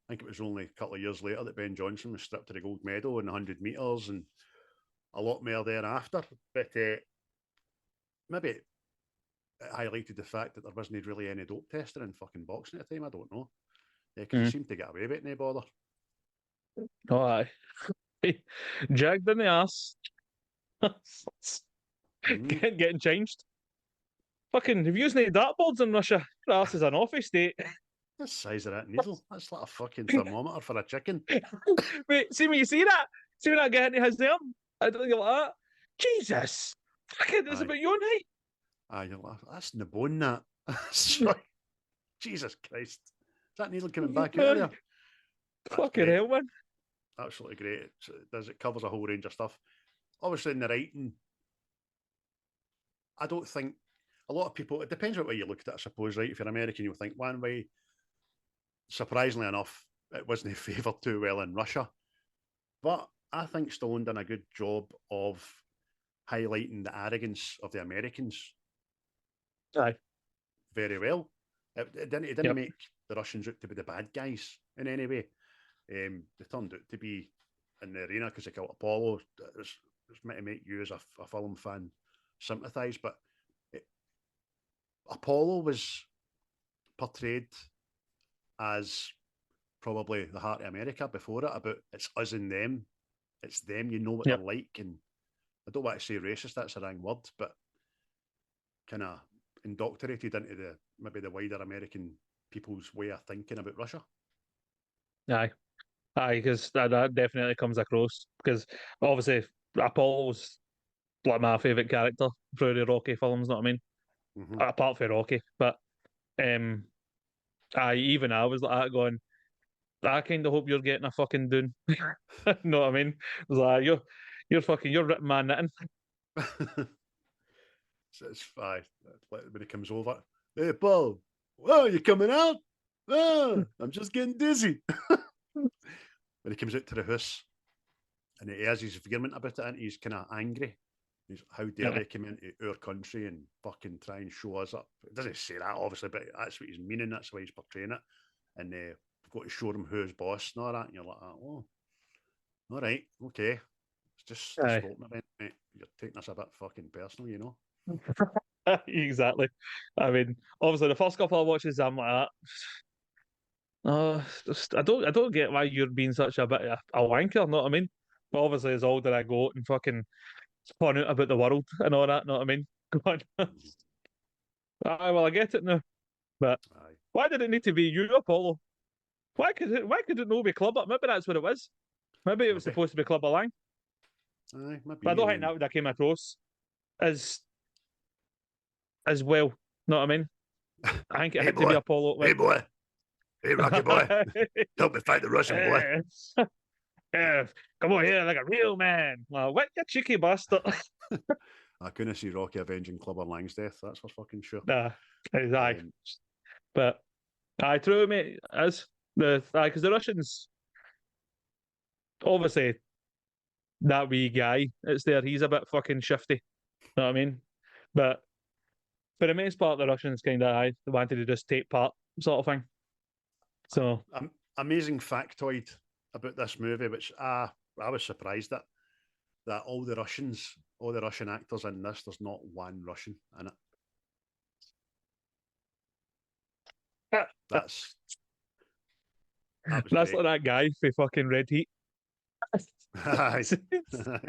I think it was only a couple of years later that Ben Johnson was stripped of the gold medal in 100 metres and a lot more thereafter. But maybe it highlighted the fact that there wasn't really any dope testing in fucking boxing at the time. I don't know. Because he seemed to get away with it, no bother. Oh, aye. Jagged in the ass. Getting changed. Fucking, have you used any dartboards in Russia? Your ass is an office state. The size of that needle. That's like a fucking thermometer for a chicken. Wait, see when you see that? See when that guy into his there? I don't think you're like that. Jesus! Fucking, it's about your night. Aye, you're like, that's in the bone, that. Jesus Christ. Is that needle coming back out of there? Fucking hell, man. Absolutely great. It covers a whole range of stuff. Obviously, in the writing, I don't think a lot of people, it depends what way you look at it, I suppose, right? If you're American, you'll think one way. Surprisingly enough, it wasn't favoured too well in Russia. But I think Stallone done a good job of highlighting the arrogance of the Americans. Aye. Very well. It didn't make the Russians out to be the bad guys in any way. They turned out to be in the arena because they killed Apollo. It's meant to make you as a film fan sympathise, but Apollo was portrayed as probably the heart of America before it, about it's us and them. It's them, you know what they're like. And I don't want to say racist, that's a wrong word, but kind of indoctrinated into maybe the wider American people's way of thinking about Russia. Aye, because that definitely comes across. Because obviously Apollo's like my favourite character through the Rocky films. Know what I mean? Mm-hmm. Apart from Rocky, but even I was like that going. I kind of hope you're getting a fucking dune. Know what I mean? It was like you're ripping my knitting. So it's fine when he comes over. Hey, Paul, oh, you coming out? Oh, I'm just getting dizzy. When he comes out to the house and he has his vehement about it, and he's kind of angry. How dare they come into our country and fucking try and show us up? It doesn't say that, obviously, but that's what he's meaning. That's why he's portraying it. And we've got to show them who's boss and all that. And you're like, oh, all right, okay. It's just a sporting event, mate. You're taking this a bit fucking personal, you know? Exactly. I mean, obviously, the first couple of watches, I'm like that. I don't get why you're being such a bit of a wanker. Know what I mean? But obviously, as older I go and fucking spun out about the world and all that. Know what I mean? Go on. Well, I get it now. But why did it need to be you, Apollo? Why could it not be Clubber? Maybe that's what it was. Maybe it was supposed to be Clubber Lang. Maybe. But I don't think that would have came across as well. Know what I mean? I think it had to be Apollo. Hey boy. Hey Rocky boy. Help me fight the Russian boy. Yeah, come on here like a real man. Well, what you cheeky bastard. I couldn't see Rocky avenging Clubber Lang's death, that's for fucking sure. Nah, exactly. But true, mate. As because the Russians, obviously, that wee guy, it's there. He's a bit fucking shifty. Know what I mean? But for the most part, the Russians kind of wanted to just take part, sort of thing. So amazing factoid about this movie, which I was surprised at, that all the Russian actors in this, there's not one Russian in it. That's like that guy for fucking Red Heat.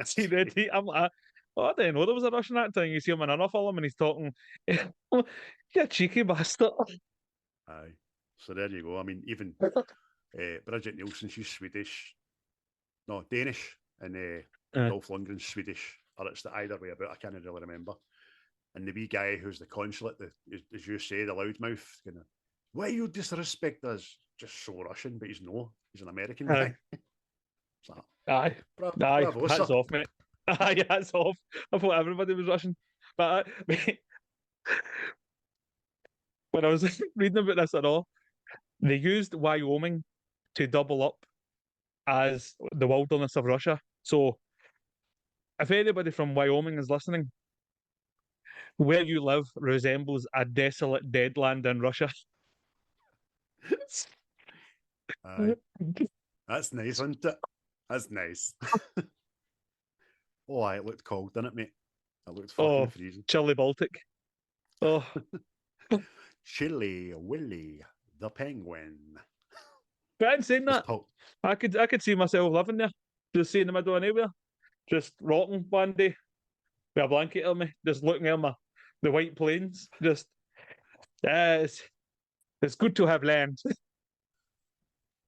See Red Heat? I'm like, I didn't know there was a Russian actor. And you see him in another film and he's talking, you cheeky bastard. Aye. So there you go. I mean, even Bridget Nielsen, she's Swedish. No, Danish. And Dolph Longren's Swedish. Or it's the either way about, I can't really remember. And the wee guy who's the consulate, as you say, the loudmouth, kind of, why you disrespect us? Just so Russian, but he's an American guy. Aye. Bravo, hats sir. off, mate. Aye, hats off. I thought everybody was Russian. But when I was reading about this at all, they used Wyoming to double up as the wilderness of Russia. So if anybody from Wyoming is listening, where you live resembles a desolate dead land in Russia. Aye. That's nice, isn't it? That's nice. Oh, it looked cold, didn't it, mate? It looked fucking freezing. Chilly Baltic. Oh. Chilly Willy the penguin. But in saying that, I could see myself living there, just see in the middle of nowhere, just rotting one day with a blanket on me, just looking at the white plains. Just, it's good to have land.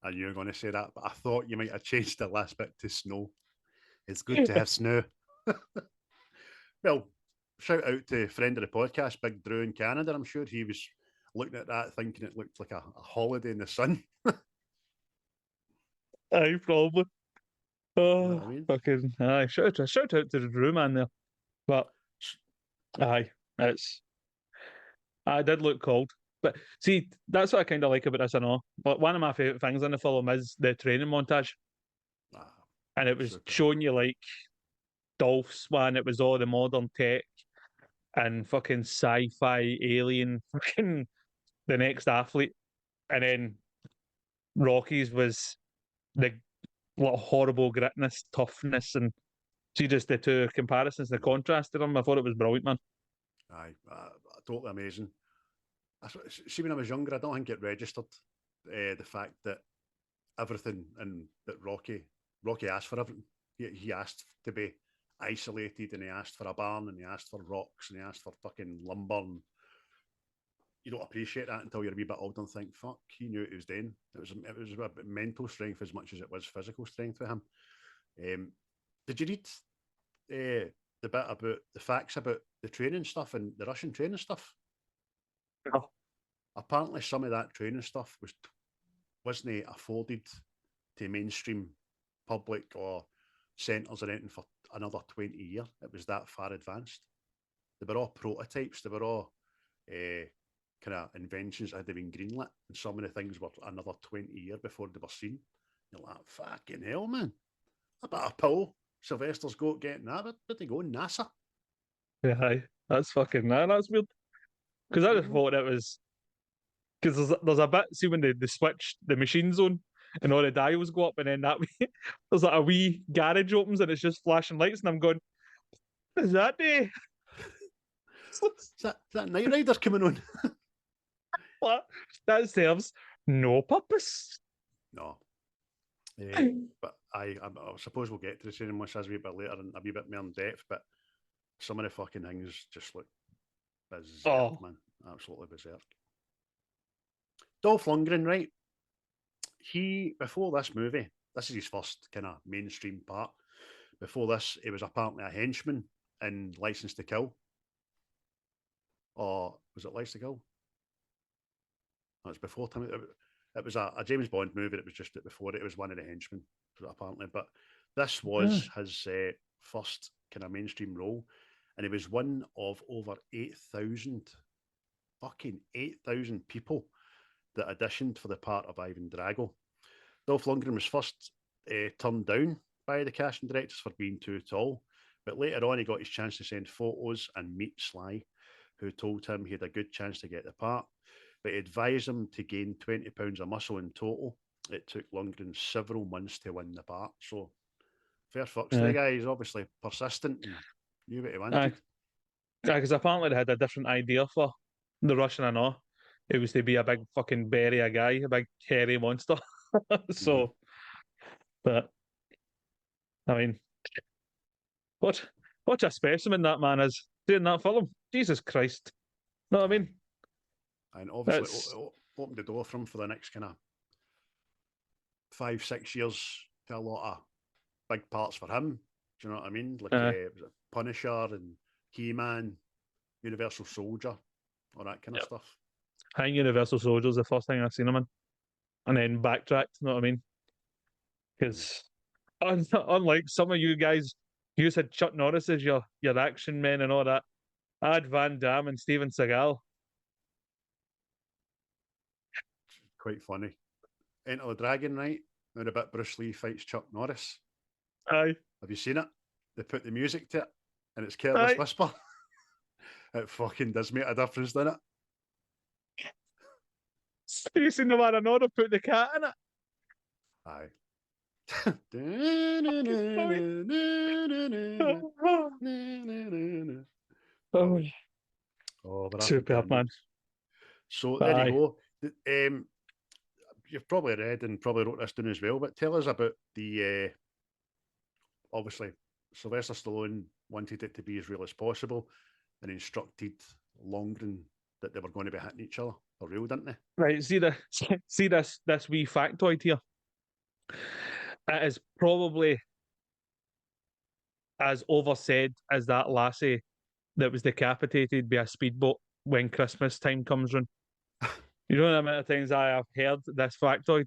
I knew you were going to say that, but I thought you might have changed the last bit to snow. It's good to have snow. Well, shout out to a friend of the podcast, Big Drew in Canada. I'm sure he was looking at that thinking it looked like a holiday in the sun. Aye, probably. Oh, you know what I mean? Fucking aye! Shout out to the Drew man there. But aye, I did look cold. But see, that's what I kind of like about this and all. But one of my favourite things in the film is the training montage. And it was showing you like Dolph's one, it was all the modern tech and fucking sci-fi alien, fucking the next athlete. And then Rocky's was the horrible gritness, toughness, and see just the two comparisons, the contrast to them. I thought it was brilliant, man. Aye, totally amazing. See, when I was younger, I don't think it registered the fact that everything and that Rocky asked for everything. He asked to be isolated, and he asked for a barn, and he asked for rocks, and he asked for fucking lumber. And you don't appreciate that until you're a wee bit older and think, fuck, he knew what he was doing. It was a mental strength as much as it was physical strength with him. Did you read the bit about the facts about the training stuff and the Russian training stuff? No. Apparently, some of that training stuff wasn't afforded to mainstream public or centres or anything for another 20 years. It was that far advanced. They were all prototypes. They were all kind of inventions that had been greenlit, and some of the things were another 20 years before they were seen. You're like, fucking hell, man. I better pull Sylvester's goat getting that. Where'd they go? NASA? Yeah, that's fucking that's weird. Because I just thought it was because there's a bit, see when they switch the machines on and all the dials go up, and then that way there's like a wee garage opens and it's just flashing lights, and I'm going, what is that day? Is that Knight Rider coming on? What? That serves no purpose. No. But I suppose we'll get to the training much as a wee bit later and a wee bit more in depth, but some of the fucking things just look berserk, man. Absolutely berserk. Dolph Lundgren, right? He, before this movie, this is his first kind of mainstream part. Before this, he was apparently a henchman in License to Kill. Or was it License to Kill? No, it's before time. It was a James Bond movie. It was just before it. It was one of the henchmen, apparently. But this was his first kind of mainstream role, and he was one of over 8,000, fucking 8,000 people that auditioned for the part of Ivan Drago. Dolph Lundgren was first turned down by the casting directors for being too tall, but later on he got his chance to send photos and meet Sly, who told him he had a good chance to get the part. But he advised him to gain 20 pounds of muscle in total. It took Lundgren several months to win the part. So, fair fucks to the guy. He's obviously persistent and knew what he wanted. Because apparently they had a different idea for the Russian and all. It was to be a big fucking berry, a guy, a big hairy monster. So, but, I mean, what a specimen that man is doing that film. Jesus Christ. Know what I mean? And obviously opened the door for him for the next kind of 5-6 years to a lot of big parts for him. Do you know what I mean? Like was it Punisher and He-Man, Universal Soldier, all that kind of stuff. I think Universal Soldier's the first thing I've seen him in. And then backtracked, you know what I mean? Because unlike some of you guys, you said Chuck Norris is your action men and all that. I had Van Damme and Steven Seagal. Quite funny. Enter the Dragon, right? Now the bit Bruce Lee fights Chuck Norris. Aye. Have you seen it? They put the music to it, and it's Careless Whisper. It fucking does make a difference, doesn't it? You seen the one another put the cat in it? Aye. But superb, man. So there you go. You've probably read and probably wrote this down as well, but tell us about the obviously Sylvester Stallone wanted it to be as real as possible and instructed Longren that they were going to be hitting each other for real, didn't they? Right, see this wee factoid here. It is probably as oversaid as that lassie that was decapitated by a speedboat when Christmas time comes round. You know the amount of times I have heard this factoid?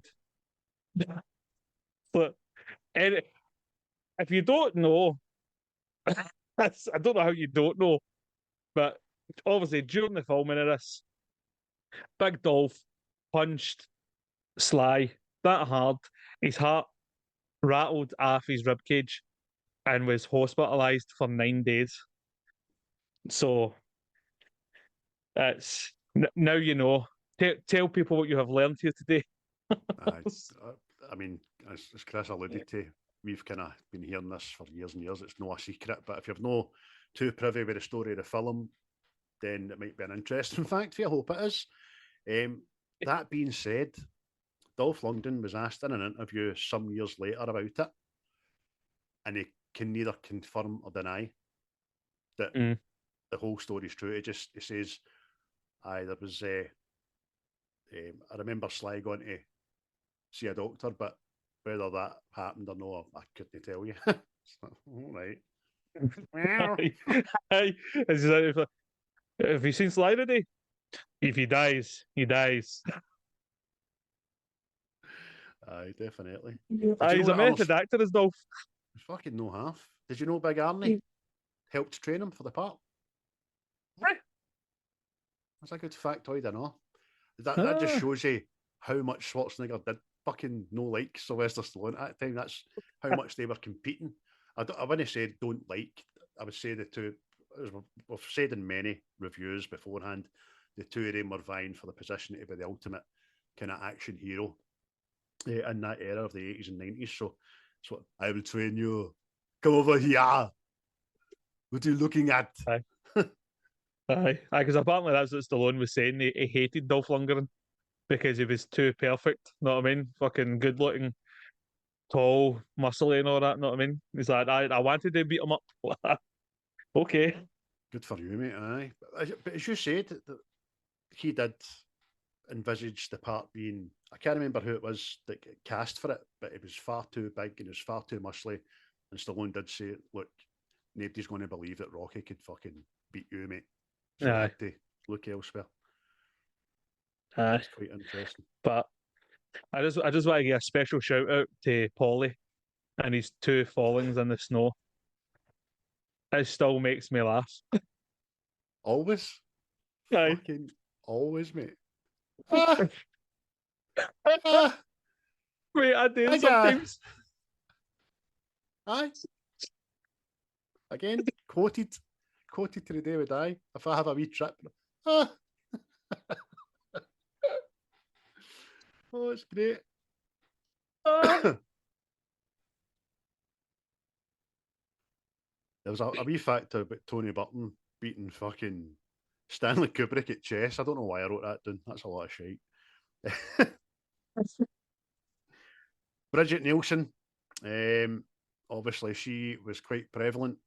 But if you don't know, I don't know how you don't know, but obviously during the filming of this, Big Dolph punched Sly that hard, his heart rattled off his ribcage and was hospitalised for 9 days. So it's now you know. Tell people what you have learned here today. I mean, as Chris alluded to, we've kind of been hearing this for years and years. It's no a secret, but if you're no too privy with the story of the film, then it might be an interesting fact for you. I hope it is. That being said, Dolph Lundgren was asked in an interview some years later about it, and he can neither confirm or deny that the whole story is true. He says, there was I remember Sly going to see a doctor, but whether that happened or not, I couldn't tell you. All right. Have you seen Sly today? If he dies, he dies. Aye, definitely. He's a method actor, as Dolph. Fucking no half. Did you know Big Arnie helped train him for the part? That's a good factoid, I know. That just shows you how much Schwarzenegger did fucking no like Sylvester Stallone at the time. That's how much they were competing. I wouldn't say don't like. I would say the two as we've said in many reviews beforehand, the two of them were vying for the position to be the ultimate kind of action hero in that era of the 80s and 90s. So I will train you. Come over here. What are you looking at? Aye. Aye, because apparently that's what Stallone was saying. He hated Dolph Lundgren because he was too perfect. Know what I mean? Fucking good looking, tall, muscly, and all that. Know what I mean? He's like, I wanted to beat him up. Okay. Good for you, mate. Aye. But as you said, that he did envisage the part being, I can't remember who it was that got cast for it, but it was far too big and it was far too muscly. And Stallone did say, look, nobody's going to believe that Rocky could fucking beat you, mate. So I had to look elsewhere. That's quite interesting. But I just want to give a special shout out to Paulie and his two fallings in the snow. It still makes me laugh. Always? Aye. Fucking always, mate. Ah! Wait, I do sometimes. Aye. Again, quoted to the day we die. If I have a wee trip. Ah! Oh, it's great. There was a wee factor about Tony Burton beating fucking Stanley Kubrick at chess. I don't know why I wrote that down. That's a lot of shite. Bridget Nielsen, obviously she was quite prevalent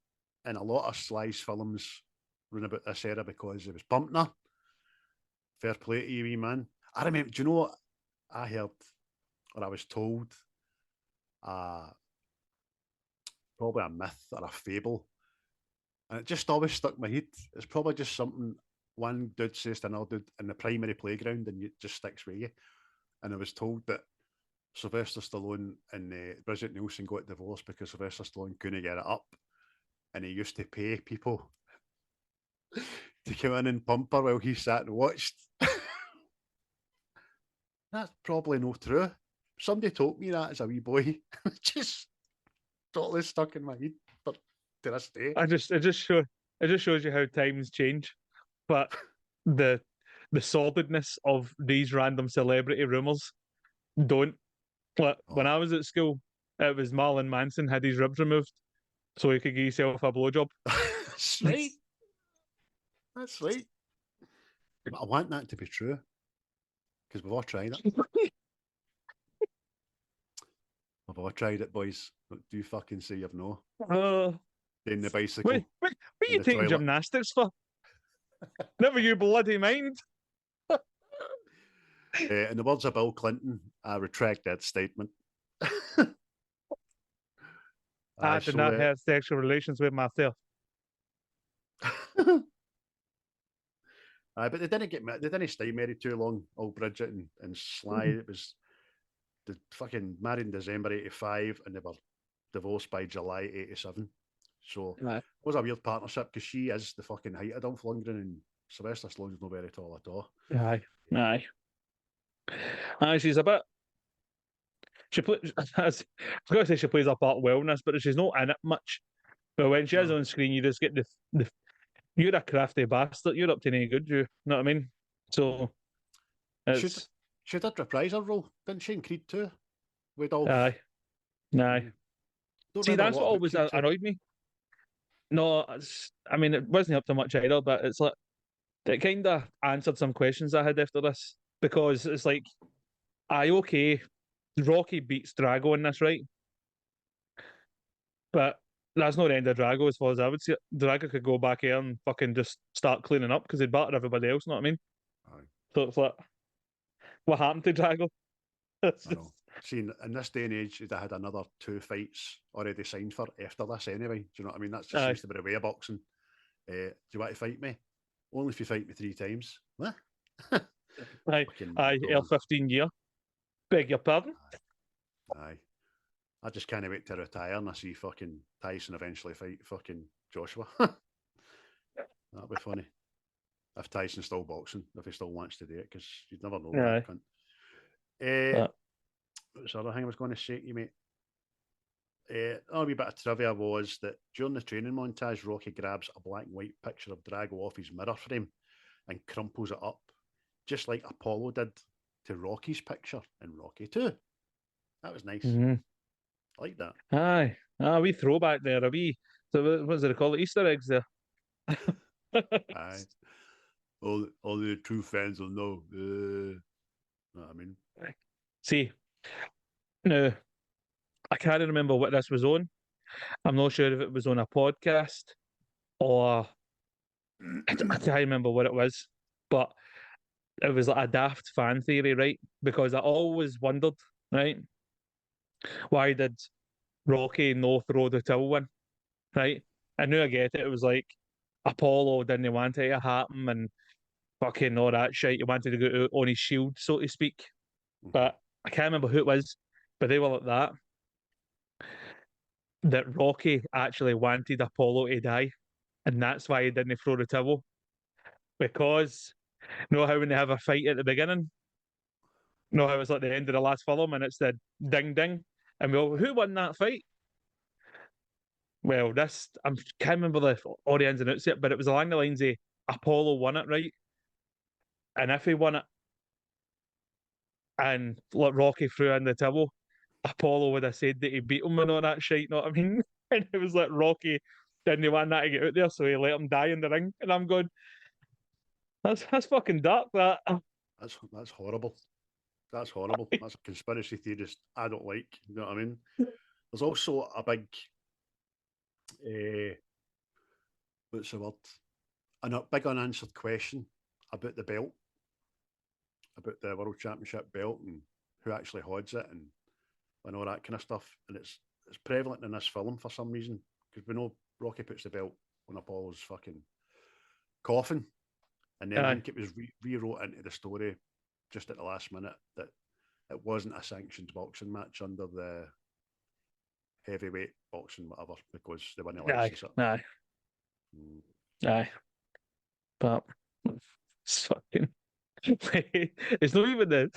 in a lot of Sly's films run about this era because it was bumping her. Fair play to you, wee man. I remember, do you know what I heard, or I was told, probably a myth or a fable, and it just always stuck in my head. It's probably just something one dude says to another dude in the primary playground and it just sticks with you. And I was told that Sylvester Stallone and Bridget Nielsen got divorced because Sylvester Stallone couldn't get it up, and he used to pay people to come in and pump her while he sat and watched. That's probably no true. Somebody told me that as a wee boy. Just totally stuck in my head for to this day. It just shows you how times change. But the sordidness of these random celebrity rumors don't. Like, when I was at school, it was Marlon Manson had his ribs removed so he could give himself a blowjob. That's right. That's right. But I want that to be true because we've all tried it. We've all tried it, boys. Do you fucking say you've no? In the bicycle. What are you taking gymnastics for? Never you bloody mind. In the words of Bill Clinton, I retract that statement. I did not have sexual relations with myself. But they didn't stay married too long, old Bridget and Sly. It was the fucking married in December 85 and they were divorced by July 87. So it was a weird partnership because she is the fucking height of Dolph Lundgren and Sylvester Stallone's not very tall at all. Aye. She's a bit. I was going to say she plays a part well in this, but she's not in it much. But when she is on screen, you just get the you're a crafty bastard. You're up to any good, you know what I mean? So she did reprise her role, didn't she, in Creed 2? With Dolph. Aye. See, that's what always annoyed me. No, I mean, it wasn't up to much either, but it's like it kind of answered some questions I had after this because it's like, okay, Rocky beats Drago in this, right? But that's not the end of Drago as far as I would see it. Drago could go back here and fucking just start cleaning up because he'd batter everybody else, know what I mean? Aye. So it's like, what happened to Drago? I know. See, in this day and age, they had another 2 fights already signed for after this anyway. Do you know what I mean? That just seems to be the way of boxing. Do you want to fight me? Only if you fight me 3 times. What? Aye, 15 year. Beg your pardon? Aye. I just can't wait to retire and I see fucking Tyson eventually fight fucking Joshua. That'd be funny. If Tyson's still boxing, if he still wants to do it, because you'd never know. What's the other thing I was going to say to you, mate? a wee bit of trivia was that during the training montage, Rocky grabs a black and white picture of Drago off his mirror frame and crumples it up, just like Apollo did to Rocky's picture in Rocky 2. That was nice. Mm-hmm. I like that. Aye. Ah, we throwback there. A wee, so what does it call it? Easter eggs there. Aye. All the true fans will know. Know what I mean? See, no, I can't remember what this was on. I'm not sure if it was on a podcast or I can't remember what it was, but it was like a daft fan theory, right? Because I always wondered, right, why did Rocky no throw the towel win, right? I knew I get it. It was like Apollo didn't want it to happen and fucking all that shit. He wanted to go on his shield, so to speak. But I can't remember who it was, but they were like that. That Rocky actually wanted Apollo to die, and that's why he didn't throw the towel. Because you know how when they have a fight at the beginning, you know how it's like the end of the last film and it's the ding ding, and we all, who won that fight? Well, this I can't remember all the ins and outs yet, but it was along the lines of Apollo won it, right? And if he won it and like Rocky threw in the towel, Apollo would have said that he beat him and all that shit, you know what I mean? And it was like Rocky didn't want that to get out there, so he let him die in the ring. And I'm going, that's fucking dark, that. That's horrible. That's horrible. That's a conspiracy theorist I don't like. You know what I mean? There's also a big what's the word? A big unanswered question about the belt, about the World Championship belt and who actually holds it and all that kind of stuff. And it's prevalent in this film for some reason, because we know Rocky puts the belt on Apollo's fucking coffin. And then I think it was rewrote into the story just at the last minute that it wasn't a sanctioned boxing match under the heavyweight boxing, whatever, because they wouldn't license it. Aye. Aye. But it's fucking it's not even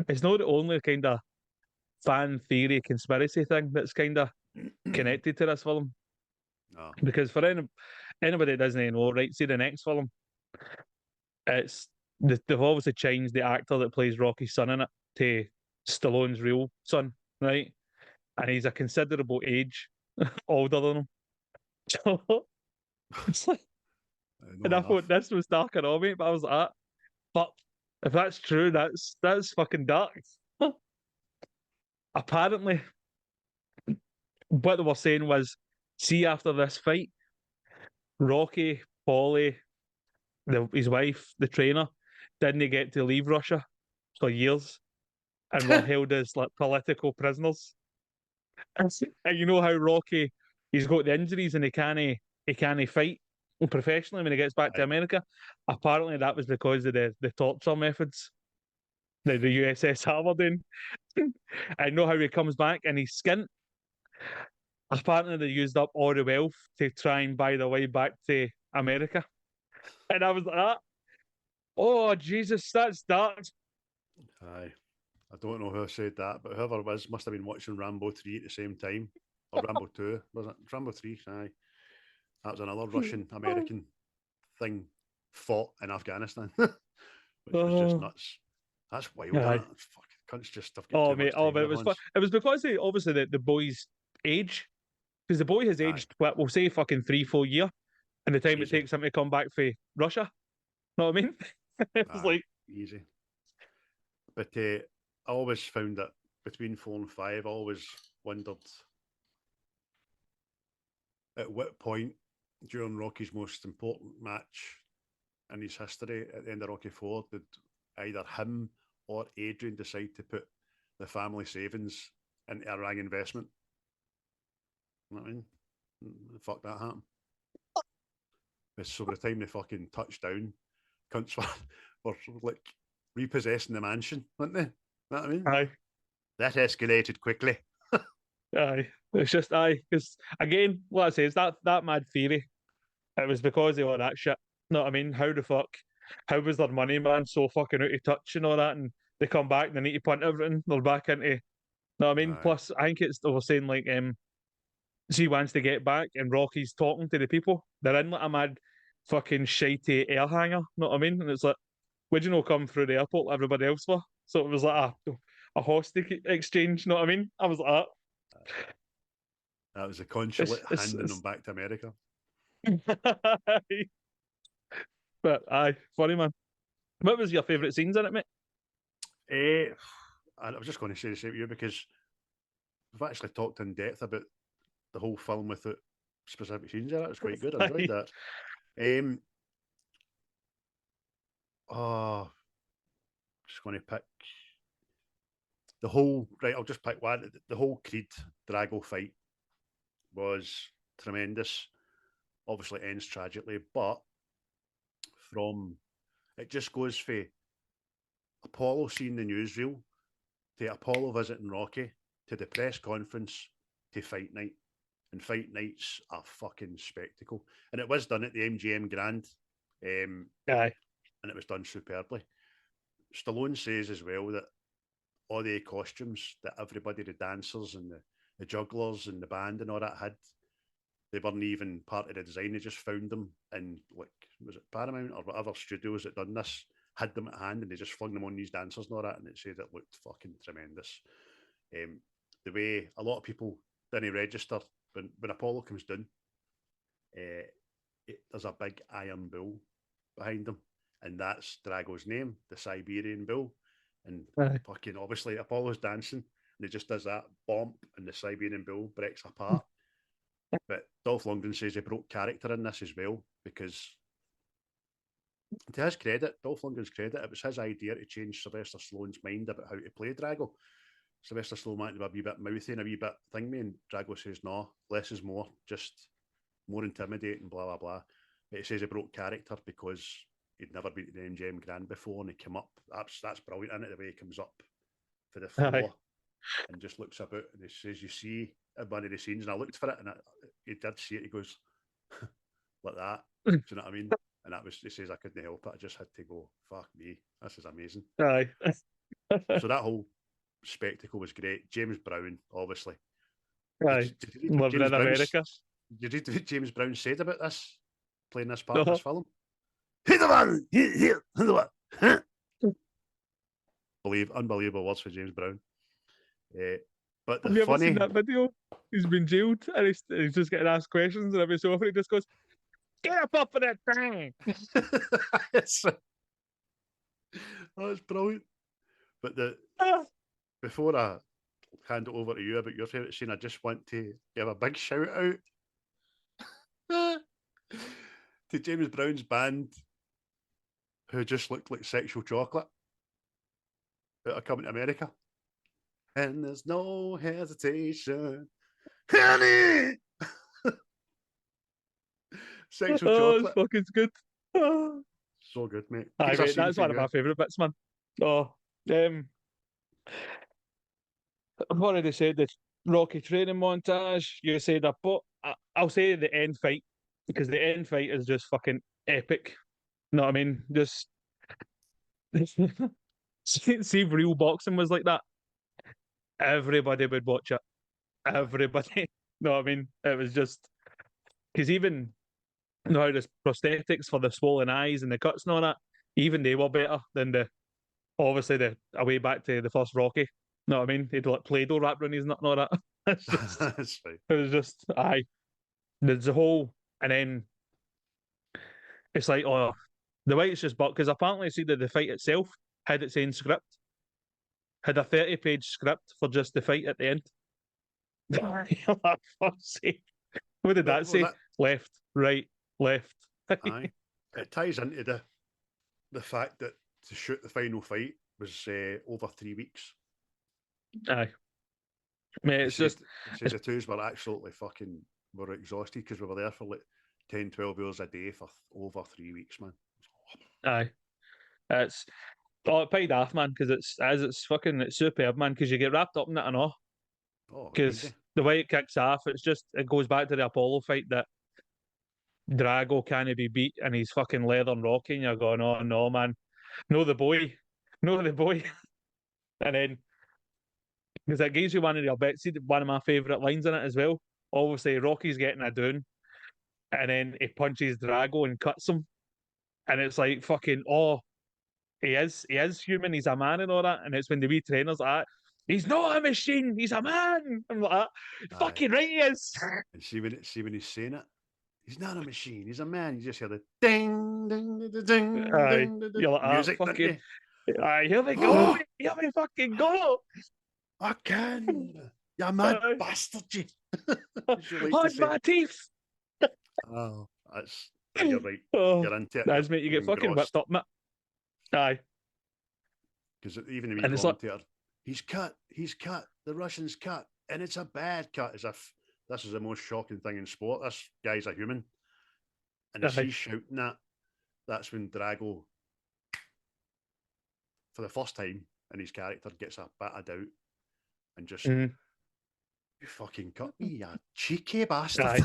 it's not the only kind of fan theory conspiracy thing that's kind of connected to this film. No. Because for anybody that doesn't know, right, see the next film, it's they've obviously changed the actor that plays Rocky's son in it to Stallone's real son, right? And he's a considerable age older than him. So it's like, and I thought this was darker on me, but I was like, but if that's true, that's fucking dark. Apparently, what they were saying was, see, after this fight, Rocky, Paulie, his wife, the trainer, didn't get to leave Russia for years and were held as like political prisoners. And you know how Rocky, he's got the injuries and he can't fight professionally when he gets back to America. Apparently, that was because of the torture methods the USS Aberdeen. I know how he comes back and he's skint. Apparently, they used up all the wealth to try and buy the way back to America. And I was like, that. Oh, Jesus, that's dark. Aye. I don't know who said that, but whoever it was must have been watching Rambo 3 at the same time. Or Rambo 2, was it? Rambo 3, aye. That was another Russian-American thing fought in Afghanistan. Which was just nuts. That's wild, that. Fuck, cunts just have got too much time but it was because they, obviously the boy's age. Because the boy has aged, what, we'll say fucking 3-4 years, and the time it takes him to come back for Russia. Know what I mean? It was like easy. But I always found that between 4 and 5, I always wondered at what point during Rocky's most important match in his history at the end of Rocky 4 did either him or Adrian decide to put the family savings into a wrong investment. You know what I mean? Fuck that happened. So by the time they fucking touched down, cunts were like repossessing the mansion, weren't they? You know what I mean? Aye. That escalated quickly. Aye. It's just because again, what I say is that mad theory. It was because of all that shit. You know what I mean? How the fuck? How was their money man so fucking out of touch and all that? And they come back and they need to punt everything. They're back into know what I mean? Aye. Plus, I think they were saying like she wants to get back and Rocky's talking to the people. They're in like a mad fucking shitey air hangar, know what I mean? And it's like, would you know come through the airport like everybody else were? So it was like a hostage exchange, know what I mean? I was like, That was a consulate handing them it's... back to America. But aye, funny man. What was your favourite scenes in it, mate? I was just going to say the same to you because we've actually talked in depth about the whole film without specific scenes in it. It was quite good. I enjoyed that. Just going to pick the whole, right, I'll just pick one. The whole Creed Drago fight was tremendous. Obviously ends tragically, but it just goes for Apollo seeing the newsreel to Apollo visiting Rocky to the press conference to fight night. And fight night's a fucking spectacle. And it was done at the MGM Grand. Aye. And it was done superbly. Stallone says as well that all the costumes that everybody, the dancers and the jugglers and the band and all that had, they weren't even part of the design. They just found them in, like, was it Paramount or whatever studios that done this, had them at hand and they just flung them on these dancers and all that, and it said it looked fucking tremendous. The way a lot of people didn't register when Apollo comes down, there's a big iron bull behind him, and that's Drago's name, the Siberian Bull. And fucking obviously Apollo's dancing, and he just does that bump, and the Siberian Bull breaks apart. But Dolph Lundgren says he broke character in this as well, because to his credit, Dolph Lundgren's credit, it was his idea to change Sylvester Stallone's mind about how to play Drago. Sylvester Stallone wanted to be a wee bit mouthy and a wee bit thingy, and Drago says, no, less is more, just more intimidating, blah, blah, blah. But he says he broke character because he'd never been to the MGM Grand before, and he came up. That's brilliant, isn't it, the way he comes up for the floor and just looks about, and he says, you see one of the scenes, and I looked for it, and he did see it, he goes, like that, do you know what I mean? And that was, he says, I couldn't help it, I just had to go, fuck me, this is amazing. Aye. So that whole spectacle was great. James Brown, obviously. Aye. Living in America. Did you read what James Brown said about this, playing this part in this film? Unbelievable words for James Brown. But the Have you ever funny... seen that video? He's been jailed and he's just getting asked questions, and every so often he just goes, "Get up off of that thing." That's brilliant. But before I hand it over to you about your favourite scene, I just want to give a big shout out to James Brown's band, who just looked like Sexual Chocolate out of Coming to America. And there's no hesitation, honey. Sexual Chocolate. It's fucking good. So good, mate. Aye, mate, that's one of my favourite bits, man. I've already said the Rocky training montage. You said I'll say the end fight, because the end fight is just fucking epic. You know what I mean? Just see if real boxing was like that, everybody would watch it. Everybody. You know what I mean? It was just because even how there's prosthetics for the swollen eyes and the cuts and all that, even they were better than obviously the way back to the first Rocky. You know what I mean? He'd like Play-Doh wrapped around his nut and all that. It's just, That's right. it was just, aye. There's a whole, and then it's like, oh, the way it's just, but because apparently see that the fight itself had its own script, had a 30-page script for just the fight at the end. What did that say? Left, right, left. Aye. It ties into the fact that to shoot the final fight was over 3 weeks. Aye. Mate, it's just... The twos were absolutely fucking... Were exhausted because we were there for like 10, 12 hours a day for over 3 weeks, man. Aye. It paid off, man, because it's superb, man, because you get wrapped up in it and all. Because the way it kicks off, it goes back to the Apollo fight that Drago can't be beat and he's fucking leathering Rocky, and you're going, oh no, man. No the boy. And then because it gives you one of your bits. See, one of my favourite lines in it as well. Obviously, Rocky's getting a down, and then he punches Drago and cuts him, and it's like fucking he is human, he's a man and all that, and it's when the wee trainer's like, he's not a machine, he's a man. I'm like, Aye. fucking right he is. And see when he's saying it, he's not a machine, he's a man. You just hear the ding, ding, ding, ding, Aye, ding, ding, you're like, music, don't fucking, you? aye, here we go, here we fucking go. I can. You mad Aye. bastard, you. As you like to On say. my teeth. Oh, you're right. Oh, You're into it. that's mate, you get fucking whipped up, mate. Aye. Because even the wee And it's like, commentator, he's cut, the Russian's cut, and it's a bad cut, as if this is the most shocking thing in sport. This guy's a human. And as Aye. he's shouting that, that's when Drago, for the first time in his character, gets a bit of doubt and just, Mhm. you fucking cut me, you cheeky bastard.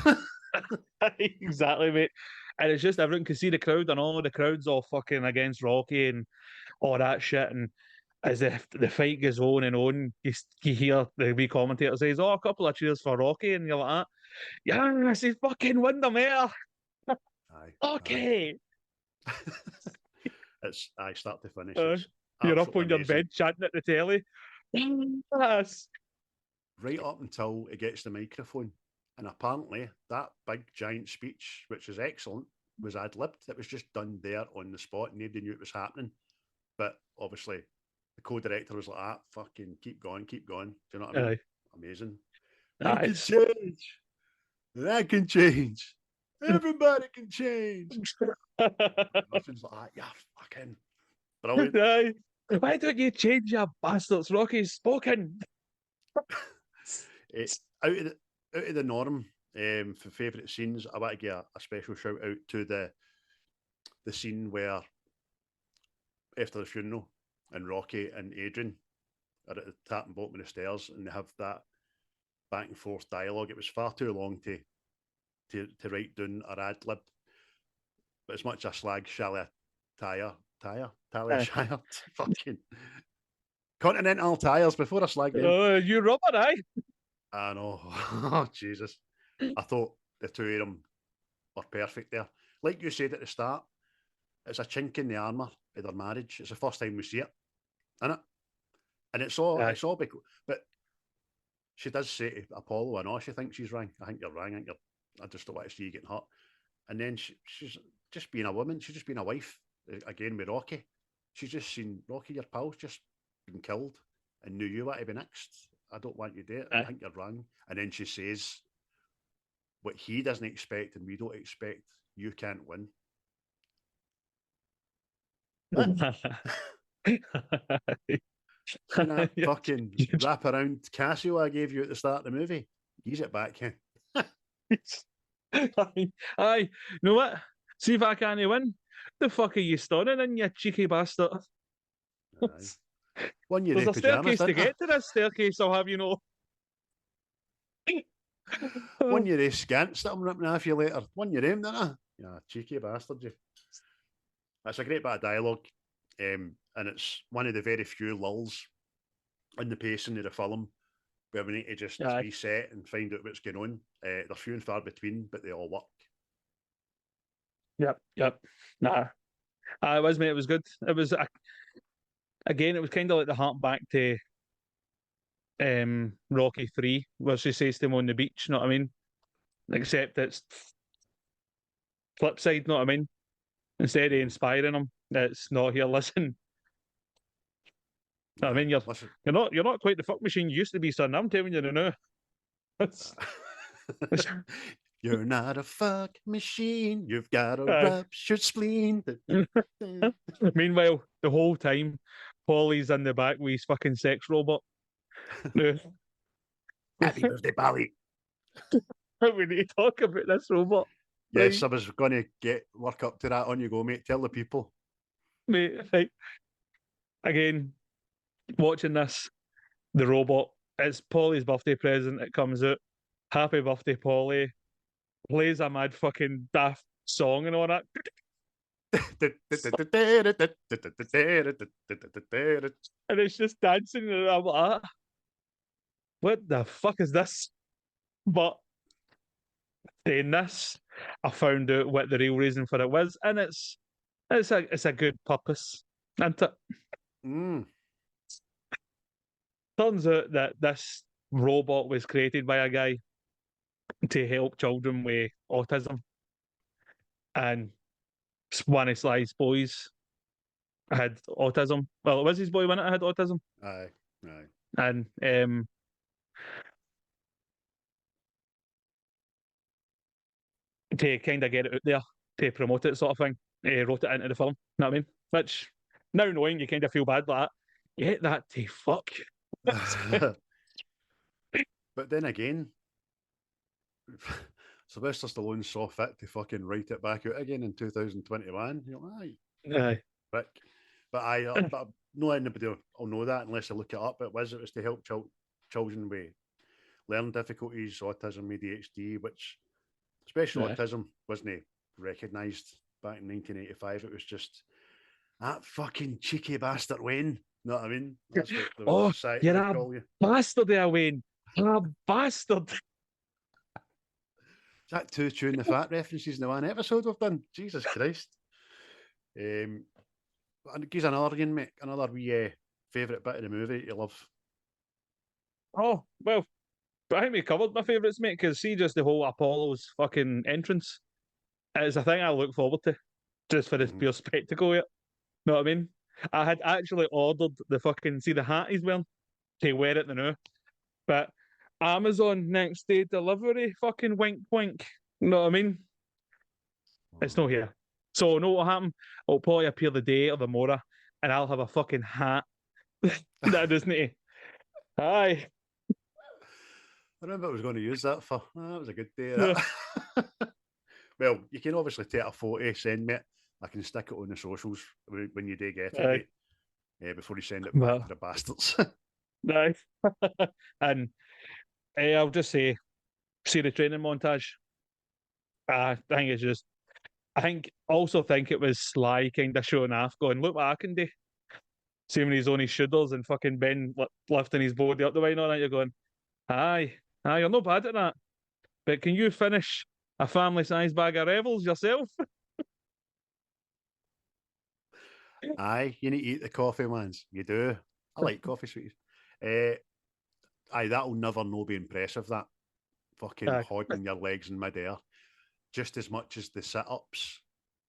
Aye. Exactly, mate. And it's just everyone can see the crowd, and all the crowd's all fucking against Rocky and all that shit. And as the fight goes on and on, you hear the wee commentator says, "Oh, a couple of cheers for Rocky," and you're like, "Yes, he's fucking won the mare." Aye. Okay. It's start to finish. You're up absolutely on your amazing. bed chanting at the telly. Yes. Right up until he gets the microphone. And apparently that big giant speech, which is excellent, was ad-libbed. It was just done there on the spot. Nobody knew it was happening. But obviously the co-director was like, fucking keep going. Do you know what I mean? Aye. Amazing. Aye, I can change. I can change. Everybody can change. Nothing's like that. Yeah, fucking brilliant. Aye. Why don't you change your bastards? Rocky's spoken. It's out of the norm for favourite scenes. I want to give a special shout out to the scene where after the funeral and Rocky and Adrian are at the tapping bottom of the stairs and they have that back and forth dialogue. It was far too long to write down or ad lib, but as much as I slag Talia Shire, fucking Continental tires before I slag them. Oh, you rubber, aye? I know. Oh, Jesus. I thought the two of them were perfect there. Like you said at the start, it's a chink in the armour of their marriage. It's the first time we see it, isn't it? And it's all because, but she does say to Apollo, I know she thinks she's wrong. I think you're wrong. I just don't want to see you getting hurt. And then she's just being a woman. She's just being a wife. Again with Rocky. She's just seen Rocky, your pal's just been killed and knew you want to be next. I don't want you there. I think you're wrong. And then she says what he doesn't expect and we don't expect, you can't win. And that fucking wrap around Casio I gave you at the start of the movie, ease it back, Ken. Aye, you know what? See if I can't win. The fuck are you stunning in, you cheeky bastard? One year There's a staircase to get to this staircase, I'll have you know. One year scants that I'm ripping off you later. One year didn't I? Yeah, cheeky bastard, you. That's a great bit of dialogue, and it's one of the very few lulls in the pacing of the film where we need to just reset and find out what's going on. They're few and far between, but they all work. Yep. Nah. It was, mate. It was good. It was, again, it was kind of like the hark back to Rocky 3, where she says to him on the beach, you know what I mean? Except it's flip side, you know what I mean? Instead of inspiring him, it's not here, listen. I mean, you're not quite the fuck machine you used to be, son. I'm telling you now. You're not a fuck machine. You've got a ruptured spleen. Meanwhile, the whole time, Paulie's in the back with his fucking sex robot. Happy birthday, Pally. We need to talk about this robot. Yes, right. I was going to work up to that. On you go, mate. Tell the people. Mate, right. Again, watching this, the robot, it's Paulie's birthday present. It comes out. Happy birthday, Paulie. Plays a mad fucking daft song and all that. And it's just dancing and I'm like, what the fuck is this? But in this, I found out what the real reason for it was, and it's a good purpose. And it Mm. turns out that this robot was created by a guy to help children with autism, and one of Sly's boys had autism. Well, it was his boy when it had autism, Aye. Aye. and to kind of get it out there to promote it, sort of thing. He wrote it into the film. You know what I mean? Which now knowing you kind of feel bad like that. Get that to fuck. But then again, Sylvester Stallone saw fit to fucking write it back out again in 2021. You're like, aye, Aye. Rick. But but no anybody will know that unless they look it up. It was to help children with learning difficulties, autism, ADHD, which special Aye. autism wasn't recognised back in 1985. It was just that fucking cheeky bastard Wayne. You know what I mean? That's what the Oh, society you're would a call you. bastard there, Wayne. A bastard. Is that two Chewing the Fat references in the one episode we've done? Jesus Christ. And here's another again, mate. Another wee favourite bit of the movie you love. Oh, well, but I think we covered my favourites, mate, because see just the whole Apollo's fucking entrance. It's a thing I look forward to. Just for the pure spectacle of it. Know what I mean? I had actually ordered the fucking see the hat he's wearing to wear it now. But Amazon next day delivery, fucking wink wink. You know what I mean? It's not here. So know what will happen? It'll probably appear the day or the morrow, and I'll have a fucking hat. That isn't it. Aye. I remember I was going to use that for. That was a good day. Yeah. That. Well, you can obviously take a photo, send me it. I can stick it on the socials when you do get it, mate, before you send it back to the bastards. Aye. And I'll just say, see the training montage. I think it's just, also think it was Sly kind of showing off, going, look what I can do. See when he's on his shoulders and fucking Ben lifting his body up the way and all that, you're going, aye, you're not bad at that. But can you finish a family-sized bag of Rebels yourself? Aye, you need to eat the coffee, mans. You do. I like coffee sweeties. Aye, that'll never no be impressive, that fucking holding your legs in midair. Just as much as the sit-ups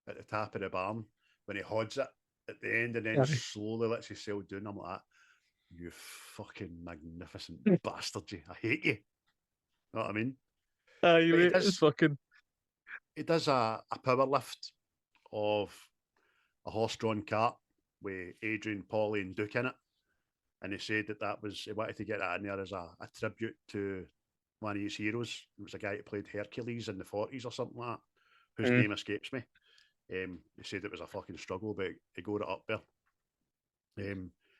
at the top of the barn when he hods it at the end and then slowly lets himself down. I'm like that. You fucking magnificent bastard, you. I hate you. Know what I mean? It's fucking... He does a power lift of a horse-drawn cart with Adrian, Paulie and Duke in it. And he said that was, he wanted to get that in there as a tribute to one of his heroes. It was a guy who played Hercules in the 40s or something like that, whose name escapes me. He said it was a fucking struggle, but he got it up there.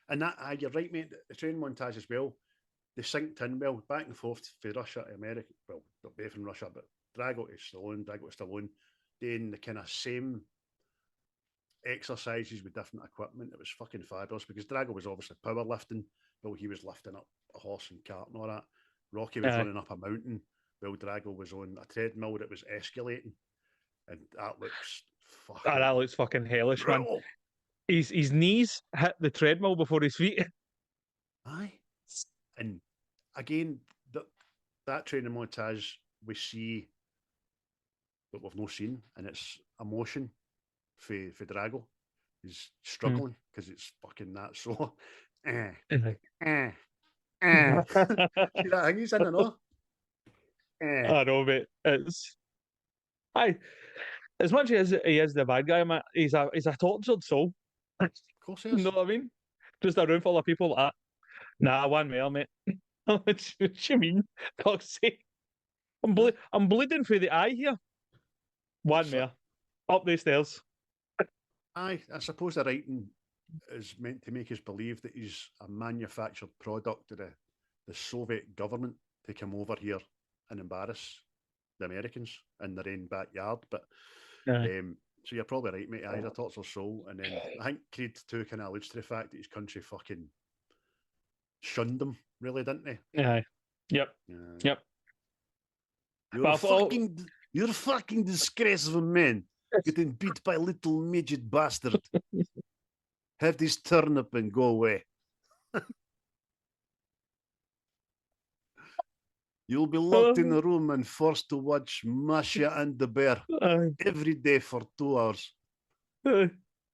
And that, you're right, mate, the training montage as well, they synced in well, back and forth for Russia to America. Well, not both from Russia, but Drago to Stallone, doing the kind of same exercises with different equipment. It was fucking fabulous because Drago was obviously powerlifting while he was lifting up a horse and cart and all that. Rocky was running up a mountain while Drago was on a treadmill that was escalating. And that looks fucking... that looks fucking hellish, brutal. man. His knees hit the treadmill before his feet. Aye. And again, that training montage we see that we've not seen, and it's emotion for Drago. He's struggling because it's fucking that so. See that thing he's in and all? I know, mate. It's as much as he is the bad guy, man, he's a tortured soul. Of course he is. You know what I mean? Just a room full of people like that. Nah, one more, mate. What you mean? Fuck's sake. I'm bleeding through the eye here. One more. Up the stairs. Aye, I suppose the writing is meant to make us believe that he's a manufactured product of the Soviet government to come over here and embarrass the Americans in their own backyard. But so you're probably right, mate. He's a tortured soul. And then I think Creed 2 kind of alludes to the fact that his country fucking shunned him, really, didn't they? Aye. Yep. Uh, Yep. You're But a I thought, you're a fucking disgrace of a man. Getting beat by a little midget bastard. Have this turnip and go away. You'll be locked in a room and forced to watch Masha and the Bear every day for 2 hours.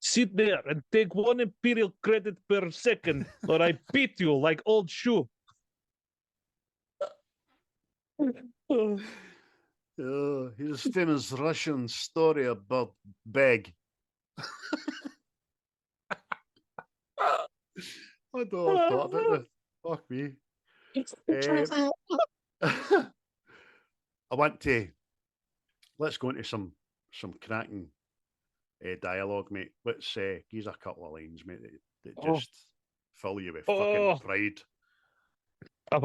sit there and take 1 imperial credit per second, or I beat you like old shoe. Here's famous Russian story about bag. I don't know what I thought about this. Fuck me. I want to let's go into some cracking dialogue, mate. Let's use a couple of lines, mate, that just fill you with fucking pride. I've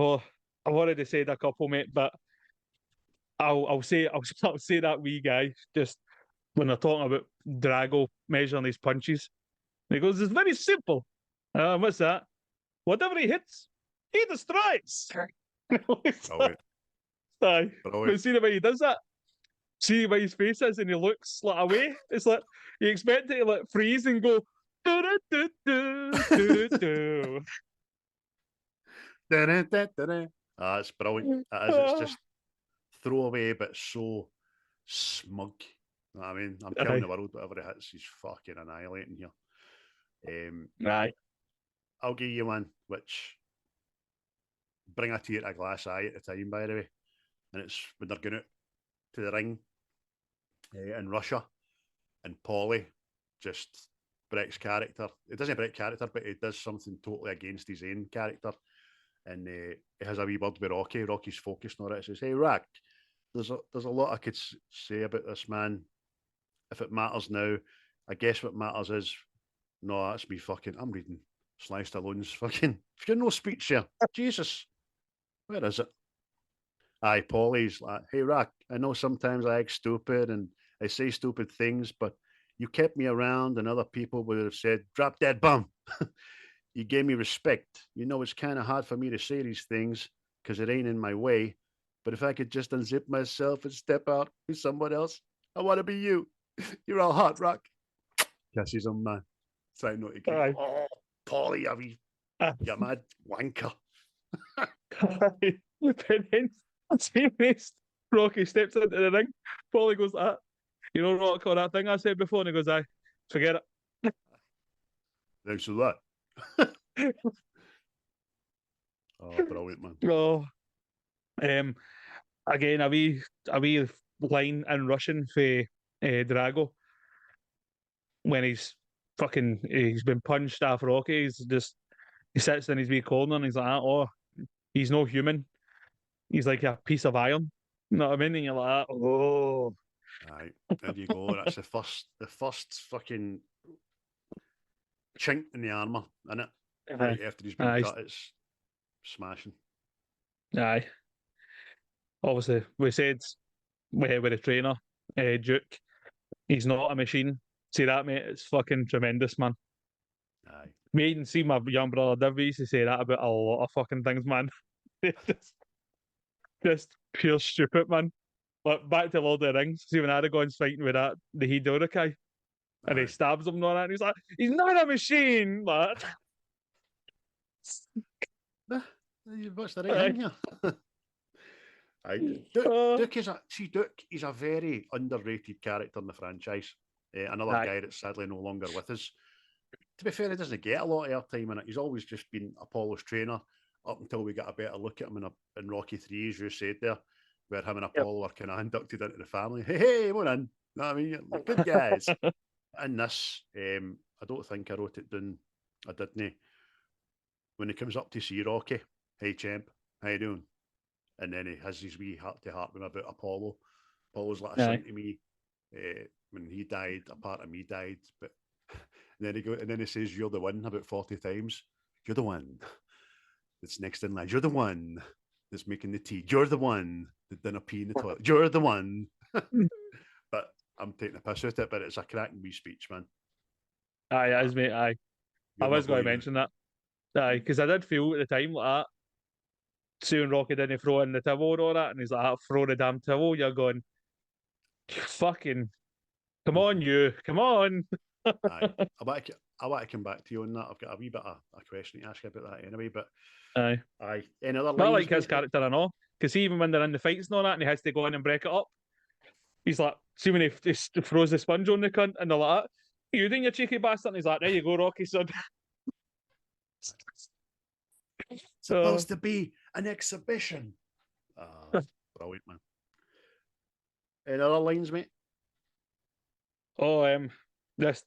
already said a couple, mate, but I'll say that wee guy just when they're talking about Drago measuring his punches. And he goes, "It's very simple. What's that? Whatever he hits, he destroys." Brilliant. Aye. But Brilliant. see the way he does that? See the way his face is and he looks like away? It's like you expect it to like freeze and go do. It's brilliant. It's just throwaway, but so smug. You know what I mean? I'm telling the world, whatever it hits, he's fucking annihilating here. Aye. I'll give you one, which bring a tear to a glass eye at the time, by the way. And it's when they're going out to the ring in Russia, and Paulie just breaks character. It doesn't break character, but he does something totally against his own character. And he has a wee word with Rocky. Rocky's focused on it. He says, "Hey, Rack, there's a lot I could say about this man. If it matters now, I guess what matters is, no, that's me fucking, I'm reading Sly Stallone's fucking, if you're no speech here, Jesus, where is it? Aye, Paulie's like, "Hey, Rack, I know sometimes I act stupid and I say stupid things, but you kept me around and other people would have said, drop that bum." You gave me respect. You know, it's kind of hard for me to say these things because it ain't in my way. But if I could just unzip myself and step out with someone else, I want to be you. You're all hot, Rock. Kisses him, man. Try not to get, "Oh, Paulie, you mad wanker." But then, same race, Rocky steps into the ring. Paulie goes like that. You know, Rock, all that thing I said before, and he goes, "Aye, forget it." Thanks for that. Oh, brilliant, man. Oh, again, a wee line in Russian for Drago when he's been punched off Rocky. He sits in his wee corner and he's like, "Oh, he's no human. He's like a piece of iron." You know what I mean? And you're like, "Oh." Aye, there you go. That's the first fucking chink in the armour, innit? Right after he's been cut, it's smashing. Aye. Obviously, we said with the trainer, Duke, he's not a machine. See that, mate? It's fucking tremendous, man. Aye. Me even see my young brother Div used to say that about a lot of fucking things, man. just pure stupid, man. But back to Lord of the Rings. See when Aragorn's fighting with the Hidorikai, and he stabs him and all that, and he's like, "He's not a machine!" Like, you've watched the right thing here. Duke is a very underrated character in the franchise. Another guy that's sadly no longer with us. To be fair, he doesn't get a lot of airtime in it. He's always just been Apollo's trainer up until we got a better look at him in Rocky 3, as you said there, where him and Apollo are kind of inducted into the family. Hey, come on in. No, I mean, good guys. In this, I don't think I wrote it down. I didn't. When he comes up to see Rocky, "Hey, champ, how you doing?" And then he has his wee heart-to-heart with him about Apollo. Apollo's like a son to me. When he died, a part of me died. But and then he says, "You're the one," about 40 times. "You're the one that's next in line. You're the one that's making the tea. You're the one that didn't pee in the toilet. You're the one." But I'm taking a piss out of it, but it's a cracking wee speech, man. Aye, as mate, aye. I was going to mention that. Aye, because I did feel at the time like that. soon Rocky didn't throw in the towel and all that, and he's like, throw the damn towel. You're going, you fucking, come on, come on. Aye. I want to come back to you on that. I've got a wee bit of a question to ask you about that anyway. But Aye. any other But I lines, like his mate? character and all, because even when they're in the fights and all that, and he has to go in and break it up, he's like, see when he throws the sponge on the cunt, and they're like, you doing, your cheeky bastard? And he's like, there you go, Rocky, son. Supposed to be an exhibition. Brilliant, man. Any other lines, mate? Oh, this,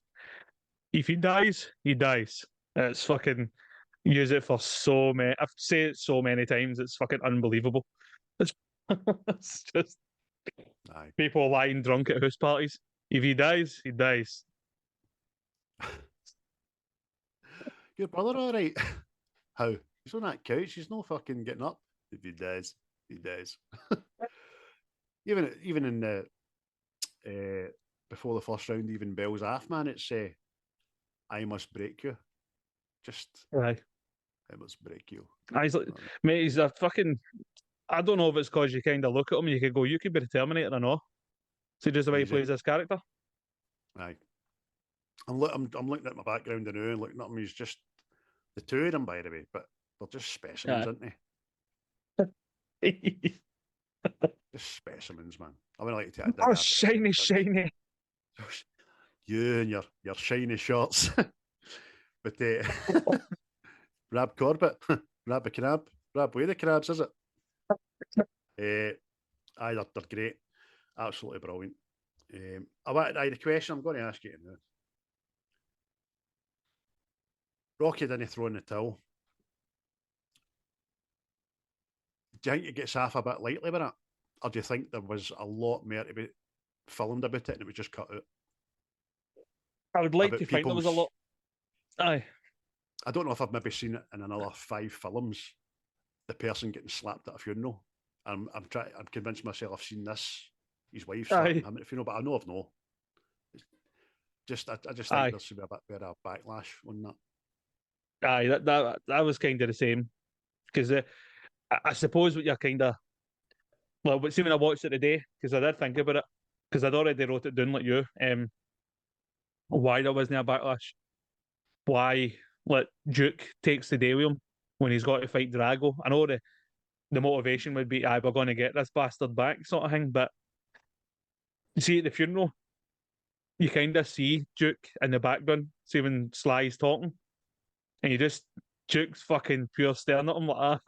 if he dies, he dies. It's fucking, use it for so many, I've said it so many times, it's fucking unbelievable. It's, it's just Aye. people lying drunk at house parties. If he dies, he dies. Your brother all right? How? He's on that couch. He's no fucking getting up. If he dies, he dies. even in the before the first round, even Bell's off, man. It's I must break you. Just Aye. I must break you. He's like, mate, he's a fucking. I don't know if it's because you kind of look at him and you could go, you could be the Terminator or no. So just the way he plays this character. Aye. I'm looking at my background now and looking at him. He's just the two of them, by the way, but they're just specimens, aren't they? Just specimens, man. I would like to take a dig Oh, at it. shiny. You and your shiny shorts. But Rab Corbett, Rab a crab, Rab where the crabs, is it? Aye, they're great. Absolutely brilliant. The question I'm going to ask you now. Rocky didn't throw in the towel. Do you think it gets half a bit lightly with it? Or do you think there was a lot more to be filmed about it and it was just cut out? I would like to think there was a lot. Aye. I don't know if I've maybe seen it in another 5 films, the person getting slapped at a funeral. I'm convinced myself I've seen this, his wife slapping him at a funeral, but I know I've not. I just think there should be a bit of a backlash on that. Aye, that was kind of the same. Because I suppose what you're kind of, well, see when I watched it today, because I did think about it, because I'd already wrote it down like you, why there wasn't a backlash. Why, like, Duke takes the day with him when he's got to fight Drago. I know the motivation would be, we're going to get this bastard back, sort of thing, but you see at the funeral, you kind of see Duke in the background, see when Sly's talking, and Duke's fucking pure staring at him like,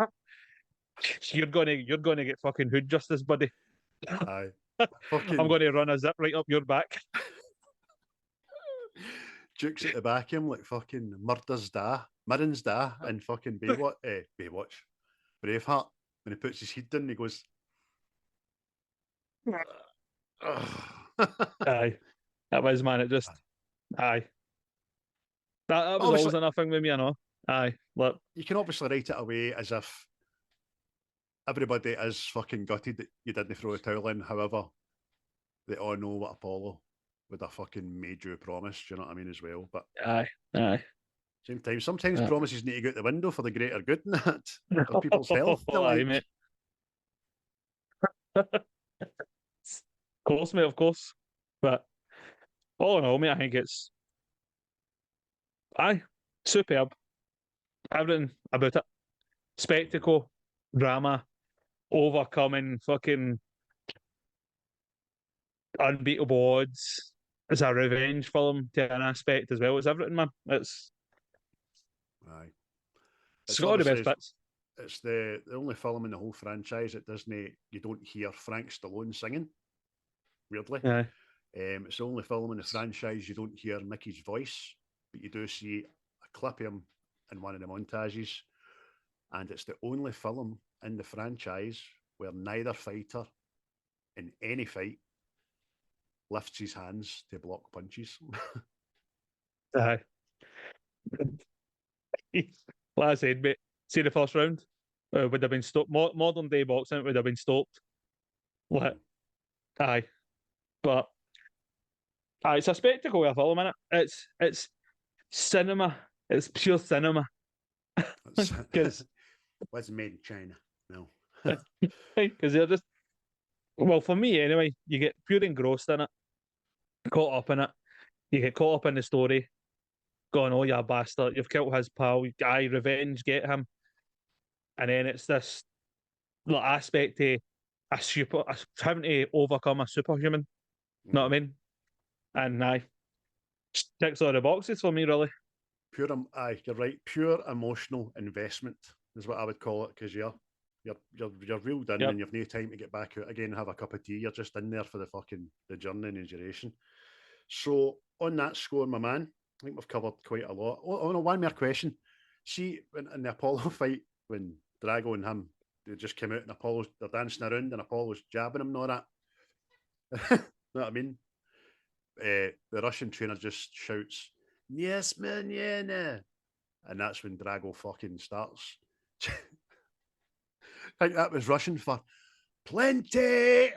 you're gonna get fucking hood justice, buddy. Aye. I'm going to run a zip right up your back. Duke's at the back of him like fucking Mirren's Da in fucking Baywatch, Braveheart. When he puts his head down, he goes, Aye, that was, man. It just, aye. That was always another thing with me, I know. Aye, look. You can obviously write it away as if everybody is fucking gutted that you didn't throw a towel in. However, they all know what Apollo would have fucking made you a promise. Do you know what I mean as well? But aye. Same time, sometimes promises need to go out the window for the greater good in that, for people's health. Aye, mate. Of course, mate, of course. But all in all, mate, I think it's superb. Everything about it. Spectacle, drama, overcoming fucking unbeatable odds. It's a revenge film to an aspect as well. It's everything, man. It's got all the best bits. It's the only film in the whole franchise that you don't hear Frank Stallone singing. Weirdly. Aye. It's the only film in the franchise you don't hear Mickey's voice, but you do see a clip of him in one of the montages. And it's the only film in the franchise where neither fighter in any fight lifts his hands to block punches. Aye. Like I said, mate, see the first round would have been stopped. Modern day boxing would have been stopped. What? Aye. But it's a spectacle of a film, innit? It's cinema. It's pure cinema. Because was made in China. No. Because they're just, well, for me anyway, you get pure engrossed in it, caught up in it. You get caught up in the story, going, oh, you bastard, you've killed his pal, aye, revenge, get him. And then it's this little aspect of having to overcome a superhuman. Know what I mean? And aye, ticks all the boxes for me, really. Aye, you're right. Pure emotional investment is what I would call it, because you're reeled in Yep. and you've no time to get back out again and have a cup of tea. You're just in there for the journey and the duration. So on that score, my man, I think we've covered quite a lot. Oh no, one more question. See, in the Apollo fight, when Drago and him, they just came out and they're dancing around and Apollo's jabbing him and all that. Know what I mean? The Russian trainer just shouts, "Yes, man, yeah." And that's when Drago fucking starts. I think that was Russian for plenty.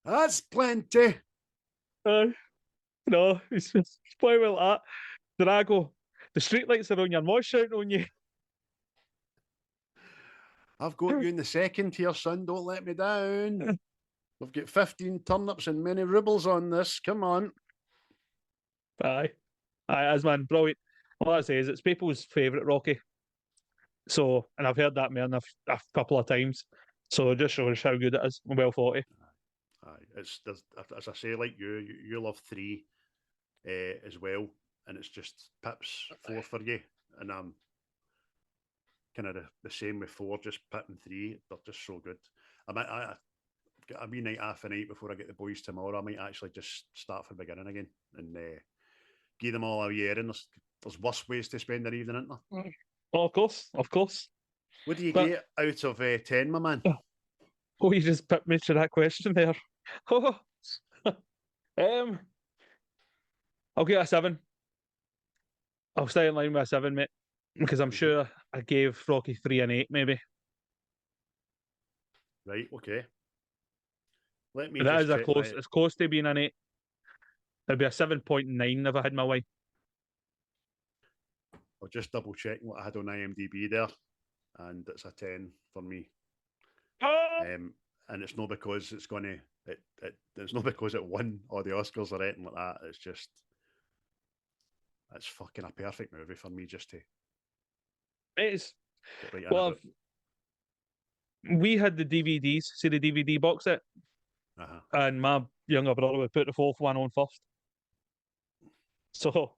That's plenty. No, it's quite well that. Drago, the streetlights are on your mosh shouting on you. I've got you in the second tier, son. Don't let me down. We've got 15 turnips and many rubles on this. Come on. Aye. As man, brilliant. All I say is it's people's favourite Rocky. So, and I've heard that man a couple of times. So it just shows how good it is. Well thought of. Aye. As I say, like you love 3 as well, and it's just pips 4 for you, and I'm kind of the same with 4, just pipping 3. They're just so good. I've got a wee night off a night before I get the boys tomorrow. I might actually just start from the beginning again and give them all a year. And there's worse ways to spend their evening, isn't there? Oh, of course. What do you get out of 10, my man? Oh, you just put me to that question there. Oh, I'll get a 7. I'll stay in line with a 7, mate, because I'm sure I gave Rocky 3 an 8, maybe. Right, okay. Let me But that just is a check close. It's close to being an 8. It'd be a 7.9 if I had my way. I'll just double check what I had on IMDb there, and it's a 10 for me. And it's not because it's going to. It's not because it won all the Oscars or anything like that. It's just it's fucking a perfect movie for me just to. It is. Get right Well, we had the DVDs, see the DVD box set, and my younger brother would put the 4th one on first. So,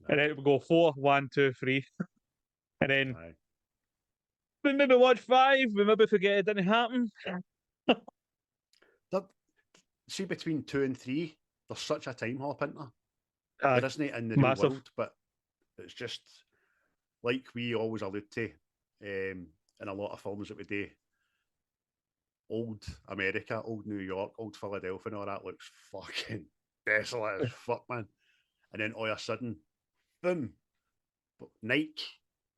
and then it would go 4, 1, 2, 3, and then we maybe watch 5. We maybe forget it didn't happen. See, between 2 and 3, there's such a time hop, isn't there? There isn't in the massive. real world, but it's just like we always allude to in a lot of films that we do. Old America, old New York, old Philadelphia, and all that looks fucking desolate as fuck, man. And then all of a sudden, boom, Nike,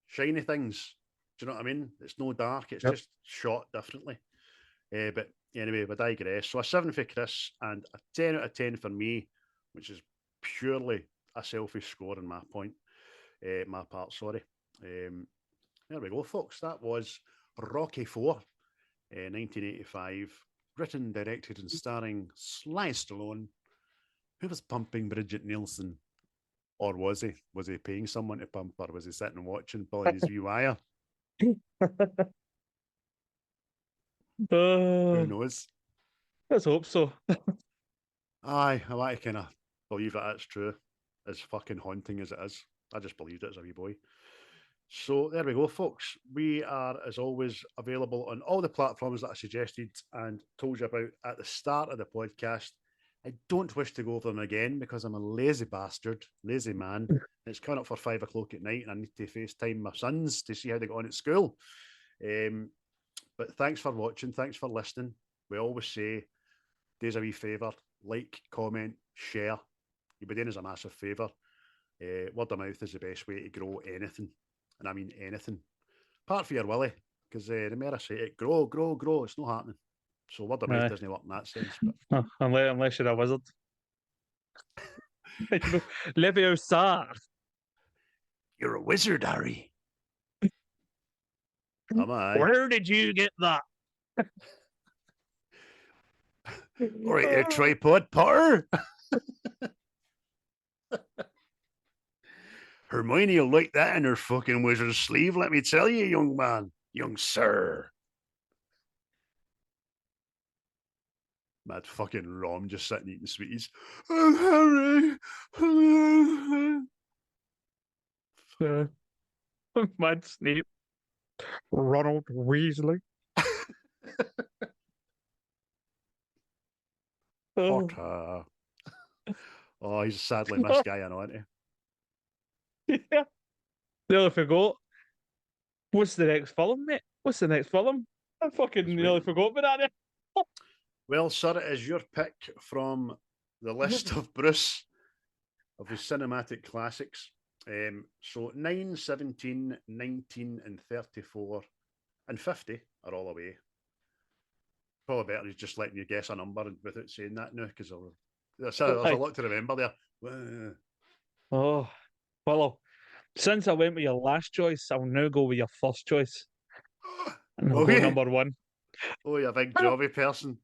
shiny things. Do you know what I mean? It's no dark, it's just shot differently. But anyway, we digress. So a 7 for Chris and a 10 out of 10 for me, which is purely a selfish score in my part, sorry. There we go, folks. That was Rocky 4, 1985, written, directed and starring Sly Stallone, who was pumping Bridget Nielsen. Or was he? Was he paying someone to pump, or was he sitting and watching, pulling his wee wire? Who knows? Let's hope so. Aye, I want to kind of believe that that's true. As fucking haunting as it is, I just believed it as a wee boy. So there we go, folks. We are, as always, available on all the platforms that I suggested and told you about at the start of the podcast. I don't wish to go over them again because I'm a lazy bastard, lazy man. It's coming up for 5 o'clock at night and I need to FaceTime my sons to see how they got on at school. But thanks for watching. Thanks for listening. We always say, do us a wee favour, like, comment, share. You'll be doing us a massive favour. Word of mouth is the best way to grow anything. And I mean anything. Apart from your willy, because the more I say it, grow, it's not happening. So word of mouth doesn't work in that sense. But unless you're a wizard. Leviosa. You're a wizard, Harry. Am I? Where did you get that? All right, there, tripod Potter. Hermione will like that in her fucking wizard's sleeve, let me tell you, young man. Young sir. Mad fucking Rom just sitting eating sweeties. Oh, Harry. Mad Snape. Ronald Weasley. Potter. Oh, he's a sadly missed guy, I know, isn't he? Yeah. Nearly forgot. What's the next film, mate? What's the next film? I fucking nearly forgot about that. Well, sir, it is your pick from the list of Bruce of his cinematic classics. So 9, 17, 19, and 34, and 50 are all away. Probably better just letting you guess a number without saying that now, because there's a lot to remember there. Oh, well, since I went with your last choice, I'll now go with your first choice. And I'll go number one. Oh, you big jobby person.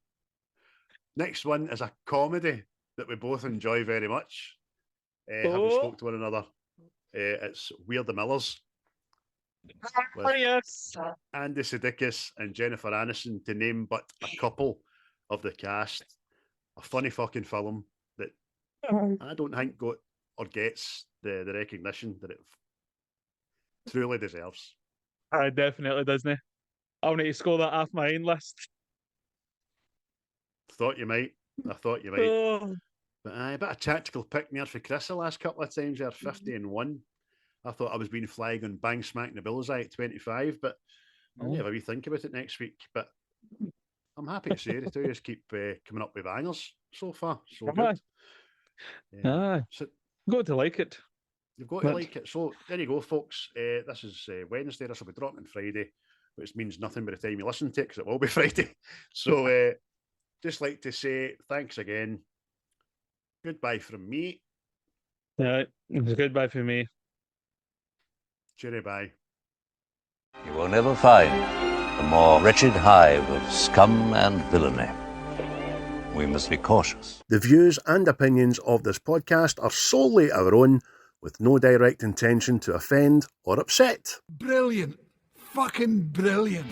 Next one is a comedy that we both enjoy very much. Having spoke to one another. It's We're the Millers. Yes. Andy Serkis and Jennifer Aniston, to name but a couple of the cast. A funny fucking film that I don't think got or gets the recognition that it truly deserves. It definitely doesn't. I'll need to score that off my own list. Thought you might. I thought you might. But a bit of tactical pick me for Chris the last couple of times there, 50 and 1. I thought I was being flagged on bang smack in the bullseye at 25, but I'll have a wee think about it next week. But I'm happy to say the two of us keep coming up with bangers so far. So good. So, got to like it. You've got to like it. So there you go, folks. This is Wednesday. This will be dropping Friday, which means nothing by the time you listen to it, because it will be Friday. So just like to say thanks again. Goodbye from me. Yeah, it was goodbye for me. Cheery bye. You will never find a more wretched hive of scum and villainy. We must be cautious. The views and opinions of this podcast are solely our own, with no direct intention to offend or upset. Brilliant. Fucking brilliant.